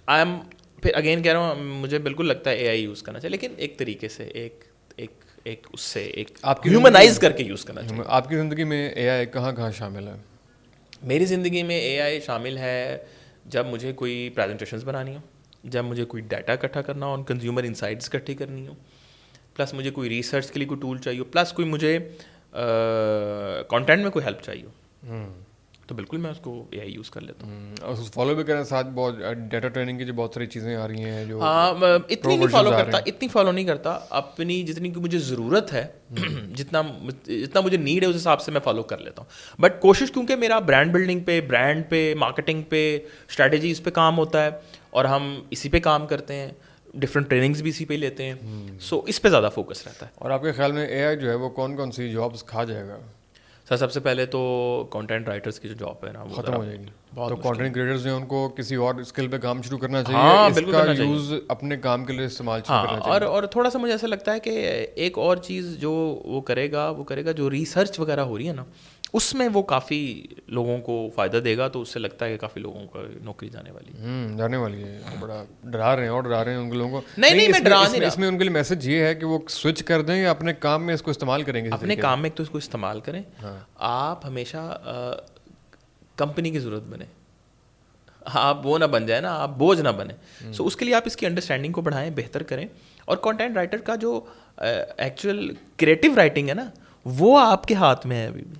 آئی ایم پھر اگین کہہ رہا ہوں, مجھے بالکل لگتا ہے اے آئی یوز کرنا چاہیے, لیکن ایک طریقے سے ایک اس سے ایک ہیومنائز کر کے یوز کرنا چاہیے. آپ کی زندگی میں اے آئی کہاں شامل ہے؟ میری زندگی میں اے آئی شامل ہے جب مجھے کوئی پریزنٹیشنز بنانی ہو, جب مجھے کوئی ڈیٹا اکٹھا کرنا ہو, ان کنزیومر انسائٹس اکٹھی کرنی ہو, پلس مجھے کوئی ریسرچ کے لیے کوئی ٹول چاہیے ہو, پلس کوئی مجھے کانٹینٹ میں کوئی ہیلپ چاہیے ہو, تو بالکل میں اس کو اے آئی یوز کر لیتا ہوں. اور فالو بھی کریں ساتھ, بہت ڈیٹا ٹریننگ کی جو بہت ساری چیزیں آ رہی ہیں جو اتنی فالو نہیں کرتا اپنی جتنی کہ مجھے ضرورت ہے, جتنا مجھے نیڈ ہے اس حساب سے میں فالو کر لیتا ہوں. بٹ کوشش کیونکہ میرا برانڈ بلڈنگ پہ, برانڈ پہ, مارکیٹنگ پہ, اسٹریٹجیز پہ کام ہوتا ہے, اور ہم اسی پہ کام کرتے ہیں, ڈفرینٹ ٹریننگز بھی اسی پہ لیتے ہیں, سو اس پہ زیادہ فوکس رہتا ہے. اور آپ کے خیال میں اے آئی جو ہے وہ کون سی جابس کھا جائے گا؟ سر سب سے پہلے تو کانٹینٹ رائٹرس کی جو جاب ہے نا وہ ختم ہو جائے گی. تو کانٹینٹ کریٹرز جو ہیں ان کو کسی اور اسکل پہ کام شروع کرنا چاہیے, اس کا یوز اپنے کام کے لیے استعمال کرنا چاہیے. اور تھوڑا سا مجھے ایسا لگتا ہے کہ ایک اور چیز جو وہ کرے گا جو ریسرچ وغیرہ ہو رہی ہے نا اس میں وہ کافی لوگوں کو فائدہ دے گا, تو اس سے لگتا ہے کہ کافی لوگوں کو نوکری جانے والی ہے. بڑا ڈرا رہے ہیں ان لوگوں کو. نہیں میں ڈرا نہیں رہا. اس میں ان کے لیے میسج یہ ہے کہ وہ سوئچ کر دیں یا اپنے کام میں اس کو استعمال کریں گے. اپنے کام میں تو اس کو استعمال کریں. آپ ہمیشہ کمپنی کی ضرورت بنے, آپ وہ نہ بن جائے نا, آپ بوجھ نہ بنے. سو اس کے لیے آپ اس کی انڈرسٹینڈنگ کو بڑھائیں, بہتر کریں. اور کانٹینٹ رائٹر کا جو ایکچوئل کریٹو رائٹنگ ہے نا وہ آپ کے ہاتھ میں ہے ابھی بھی.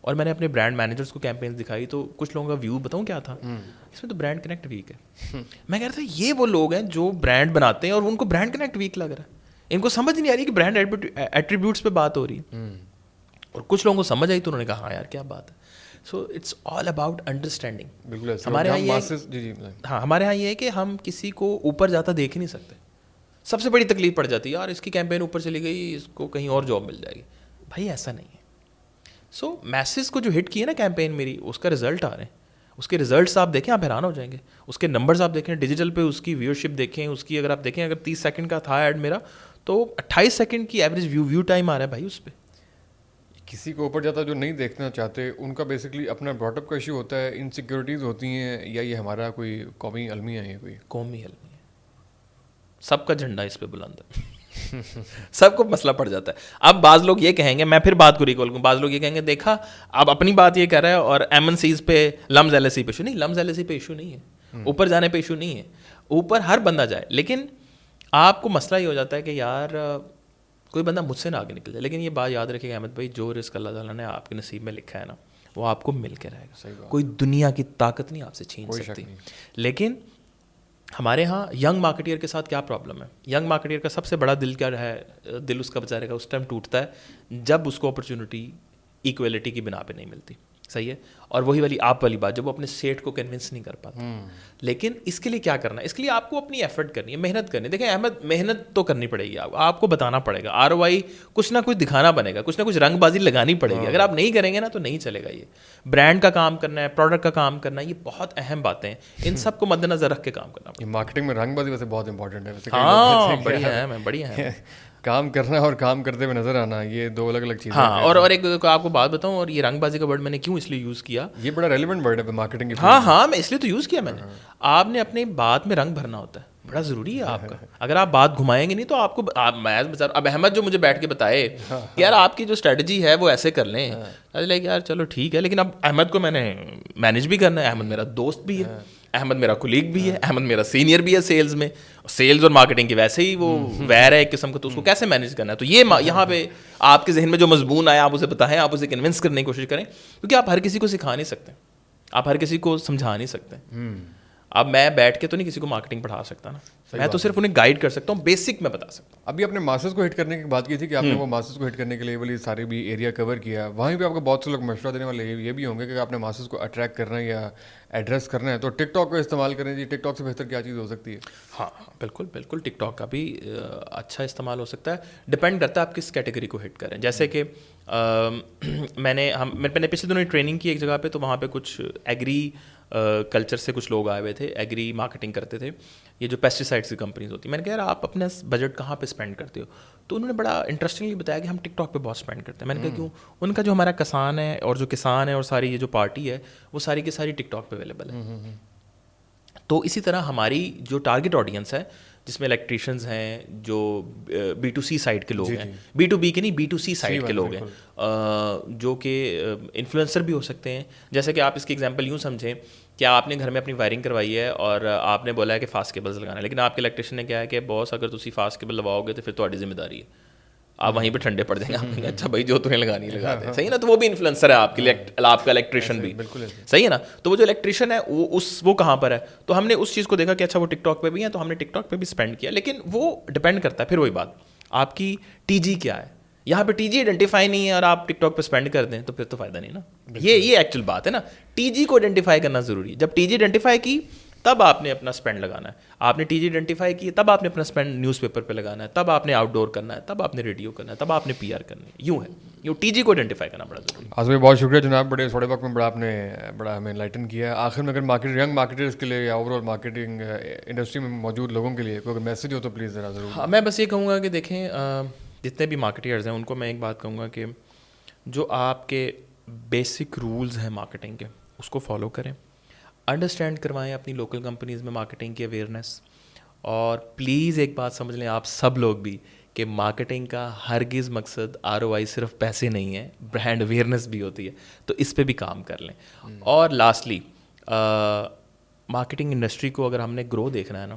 اور میں نے اپنے برانڈ مینیجرس کو کیمپینس دکھائی تو کچھ لوگوں کا ویو بتاؤں کیا تھا, اس میں تو برانڈ کنیکٹ ویک ہے. میں کہہ رہا تھا یہ وہ لوگ ہیں جو برانڈ بناتے ہیں اور ان کو برانڈ کنیکٹ ویک لگ رہا ہے, ان کو سمجھ نہیں آ رہی کہ برانڈ ایٹریبیوٹس پہ بات ہو رہی ہے. اور کچھ لوگوں کو سمجھ آئی تو انہوں نے کہا ہاں یار کیا بات ہے. So it's all about understanding. بالکل ہمارے یہاں یہ ہے کہ ہم کسی کو اوپر جاتا دیکھ نہیں سکتے. سب سے بڑی تکلیف پڑ جاتی ہے یار اس کی کیمپین اوپر چلی گئی, اس کو کہیں اور جاب مل جائے گی. بھائی ایسا نہیں ہے. سو میسز کو جو ہٹ کی ہے نا کیمپین میری, اس کا رزلٹ آ رہے ہیں. اس کے رزلٹس آپ دیکھیں آپ حیران ہو جائیں گے. اس کے نمبرز آپ دیکھیں ڈیجیٹل پہ, اس کی ویورشپ دیکھیں, اس کی اگر آپ دیکھیں اگر 30 سیکنڈ کا تھا ایڈ میرا تو 28 سیکنڈ کی ایوریج ویو ٹائم آ رہا ہے بھائی اس پہ. کسی کو اوپر جاتا جو نہیں دیکھنا چاہتے ان کا بیسکلی اپنا براٹ اپ کا ایشو ہوتا ہے, انسیکیورٹیز ہوتی ہیں, یا یہ ہمارا کوئی قومی المیہ ہے, کوئی قومی المیہ, سب کا جھنڈا اس پہ بلند ہے. سب کو مسئلہ پڑ جاتا ہے. اب بعض لوگ یہ کہیں گے, میں پھر بات کو ریکال کروں, بعض لوگ یہ کہیں گے دیکھا اب اپنی بات یہ کر رہا ہے اور MNCs پہ لمز LSE پہ ایشو نہیں. لمز LSE پہ ایشو نہیں ہے, اوپر جانے پہ ایشو نہیں ہے, اوپر ہر بندہ جائے. لیکن آپ کو مسئلہ یہ ہو جاتا ہے کہ یار کوئی بندہ مجھ سے نہ آگے نکل جائے. لیکن یہ بات یاد رکھیے احمد بھائی, جو رزق اللہ تعالیٰ نے آپ کے نصیب میں لکھا ہے نا وہ آپ کو مل کے رہے گا. کوئی دنیا کی طاقت نہیں آپ سے چھین سکتی. لیکن ہمارے ہاں ینگ مارکیٹر کے ساتھ کیا پرابلم ہے, ینگ مارکیٹر کا سب سے بڑا دل کیا ہے, دل اس کا بیچارے کا اس ٹائم ٹوٹتا ہے جب اس کو اپرچونیٹی ایکویلٹی کی بنا پہ نہیں ملتی. صحیح ہے. اور وہی والی آپ والی بات جب وہ اپنے سیٹ کو کنونس نہیں کر پاتا. لیکن اس کے لیے کیا کرنا ہے, اس کے لیے آپ کو اپنی ایفرٹ کرنی ہے, محنت کرنی ہے. دیکھیں احمد محنت تو کرنی پڑے گی, آپ کو بتانا پڑے گا, ROI کچھ نہ کچھ دکھانا بنے گا, کچھ نہ کچھ رنگ بازی لگانی پڑے گی. اگر آپ نہیں کریں گے نا تو نہیں چلے گا. یہ برانڈ کا کام کرنا ہے, پروڈکٹ کا کام کرنا ہے, یہ بہت اہم باتیں ہیں. ان سب کو مد نظر رکھ کے کام کرنا پڑے گا. مارکیٹنگ میں رنگ بازی ویسے بہت امپورٹنٹ ہے. ہاں بڑی اہم ہے, بڑی اہم ہے. کام کرنا اور کام کرتے ہوئے نظر آنا, یہ دو الگ الگ چیزیں. ہاں, اور ایک آپ کو بات بتاؤں, اور یہ رنگ بازی کا ورڈ میں نے کیوں اس لیے یوز کیا, یہ بڑا ریلیونٹ ورڈ ہے مارکیٹنگ. ہاں میں اس لیے تو یوز کیا میں نے. آپ نے اپنی بات میں رنگ بھرنا ہوتا ہے, بڑا ضروری ہے آپ کا. اگر آپ بات گھمائیں گے نہیں تو آپ کو اب احمد جو مجھے بیٹھ کے بتائے کہ یار آپ کی جو اسٹریٹجی ہے وہ ایسے کر لیں, لائک یار چلو ٹھیک ہے. لیکن اب احمد کو میں نے مینیج بھی کرنا ہے. احمد میرا دوست بھی ہے, احمد میرا کولیگ بھی ہے, احمد میرا سینئر بھی ہے سیلز میں. سیلز اور مارکیٹنگ کی ویسے ہی وہ ویر ہے ایک قسم کا, تو اس کو کیسے مینیج کرنا ہے. تو یہ یہاں پہ آپ کے ذہن میں جو مضمون آیا آپ اسے بتائیں, آپ اسے کنونس کرنے کی کوشش کریں, کیونکہ آپ ہر کسی کو سکھا نہیں سکتے, آپ ہر کسی کو سمجھا نہیں سکتے. اب میں بیٹھ کے تو نہیں کسی کو مارکیٹنگ پڑھا سکتا نا, میں تو صرف انہیں گائیڈ کر سکتا ہوں, بیسک میں بتا سکتا ہوں. ابھی آپ نے ماسٹرز کو ہٹ کرنے کی بات کی تھی کہ آپ نے وہ ماسٹرز کو ہٹ کرنے کے لیے والی ساری بھی ایریا کور کیا. وہیں پہ آپ کو بہت سے لوگ مشورہ دینے والے یہ بھی ہوں گے کہ آپ نے ماسٹرز کو اٹریکٹ کرنا ہے یا ایڈریس کرنا ہے تو ٹک ٹاک کو استعمال کریں. جی ٹک ٹاک سے بہتر کیا چیز ہو سکتی ہے؟ ہاں بالکل بالکل, ٹک ٹاک کا بھی اچھا استعمال ہو سکتا ہے. ڈپینڈ کرتا ہے آپ کس کیٹیگری کو ہٹ کریں. جیسے کہ میں نے پچھلے دنوں ٹریننگ کی ایک جگہ پہ, تو وہاں پہ کچھ ایگری کلچر سے کچھ لوگ آئے ہوئے تھے, ایگری مارکیٹنگ کرتے تھے. یہ جو پیسٹیسائڈس کی کمپنیز ہوتی ہیں, میں نے کہا یار آپ اپنا بجٹ کہاں پہ اسپینڈ کرتے ہو, تو انہوں نے بڑا انٹرسٹنگلی بتایا کہ ہم ٹک ٹاک پہ بہت اسپینڈ کرتے ہیں. میں نے کہا کیوں؟ ان کا جو ہمارا کسان ہے اور جو کسان ہے اور ساری یہ جو پارٹی ہے وہ ساری کی ساری ٹک ٹاک پہ اویلیبل ہے. تو اسی طرح ہماری جو ٹارگیٹ آڈینس ہے جس میں الیکٹریشینز ہیں, جو B2C سائڈ کے لوگ ہیں, B2B کے نہیں B2C سائڈ کے لوگ ہیں, جو کہ انفلوئنسر بھی ہو سکتے ہیں. جیسے کہ آپ اس کی ایگزامپل یوں سمجھیں کہ آپ نے گھر میں اپنی وائرنگ کروائی ہے اور آپ نے بولا ہے کہ فاسٹ کیبلز لگانا ہے, لیکن آپ کے الیکٹریشین نے کیا ہے کہ باس اگر تسی فاسٹ کیبل لگاؤ گے تو پھر تہاڈی ذمہ داری ہے, آپ وہیں پہ ٹھنڈے پڑ جائیں گے. آپ کہیں گے اچھا بھائی جو تمہیں لگانی ہے لگا دیں, صحیح ہے نا. تو وہ بھی انفلوئنسر ہے آپ کے لیے, آپ کا الیکٹریشین بھی, صحیح ہے نا. تو وہ جو الیکٹریشین ہے وہ کہاں پر ہے, تو ہم نے اس چیز کو دیکھا کہ اچھا وہ ٹک ٹاک پہ بھی ہیں, تو ہم نے ٹک ٹاک پہ بھی اسپینڈ کیا. لیکن وہ ڈپینڈ کرتا ہے, پھر وہی بات, آپ کی TG کیا ہے. یہاں پہ TG آئیڈینٹیفائی نہیں ہے اور آپ ٹک ٹاک پہ اسپینڈ کر دیں تو پھر تو فائدہ نہیں نا. یہ ایکچوئل بات ہے نا, TG کو آئیڈینٹیفائی کرنا ضروری ہے. جب TG آئیڈینٹیفائی کی تب آپ نے اپنا اسپینڈ لگانا ہے. آپ نے TG آئیڈینٹیفائی کی تب آپ نے اپنا اسپینڈ نیوز پیپر پہ لگانا ہے, تب آپ نے آؤٹ ڈور کرنا ہے, تب آپ نے ریڈیو کرنا ہے, تب آپ نے PR کرنی ہے. یوں ہے, یوں TG کو آئیڈینٹیفائی کرنا بڑا ضروری ہے. آج بہت شکریہ جناب, بڑے تھوڑے وقت میں بڑا ہمیں انلائٹن کیا. آخر میں اگر ینگ مارکیٹرز کے لیے یا اوور آل مارکیٹنگ انڈسٹری میں موجود لوگوں کے لیے کوئی میسج ہو تو پلیز ذرا ضرور. ہاں, میں بس یہ کہوں گا کہ دیکھیں جتنے بھی مارکیٹرز ہیں ان کو میں ایک بات کہوں گا کہ جو آپ کے بیسک رولز ہیں مارکیٹنگ کے اس کو فالو کریں, انڈرسٹینڈ کروائیں اپنی لوکل کمپنیز میں مارکیٹنگ کی اویئرنیس. اور پلیز ایک بات سمجھ لیں آپ سب لوگ بھی کہ مارکیٹنگ کا ہرگز مقصد ROI صرف پیسے نہیں ہے, برانڈ اویئرنیس بھی ہوتی ہے, تو اس پہ بھی کام کر لیں. اور لاسٹلی مارکیٹنگ انڈسٹری کو اگر ہم نے گرو دیکھنا ہے نا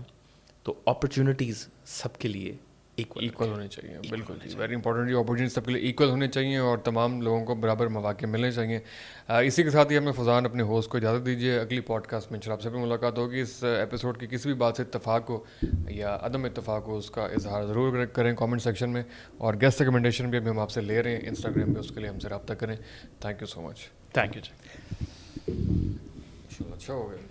تو اپرچونیٹیز سب کے لیے ایکول ہونے چاہیے. بالکل جی, ویری امپورٹنٹ. یہ اپارچونیٹی سب کے لیے ایکول ہونے چاہیے اور تمام لوگوں کو برابر مواقع ملنے چاہیے. اسی کے ساتھ ہی ہمیں فضان اپنے ہوسٹ کو اجازت دیجیے. اگلی پوڈ کاسٹ میں انشاءاللہ آپ سے بھی ملاقات ہوگی. اس ایپیسوڈ کی کسی بھی بات سے اتفاق ہو یا عدم اتفاق ہو, اس کا اظہار ضرور کریں کامنٹ سیکشن میں. اور گیسٹ ریکمنڈیشن بھی ہم آپ سے لے رہے ہیں انسٹاگرام پہ, اس کے لیے ہم سے رابطہ کریں. Thank you so much. Thank you جی. اچھا ہو گیا.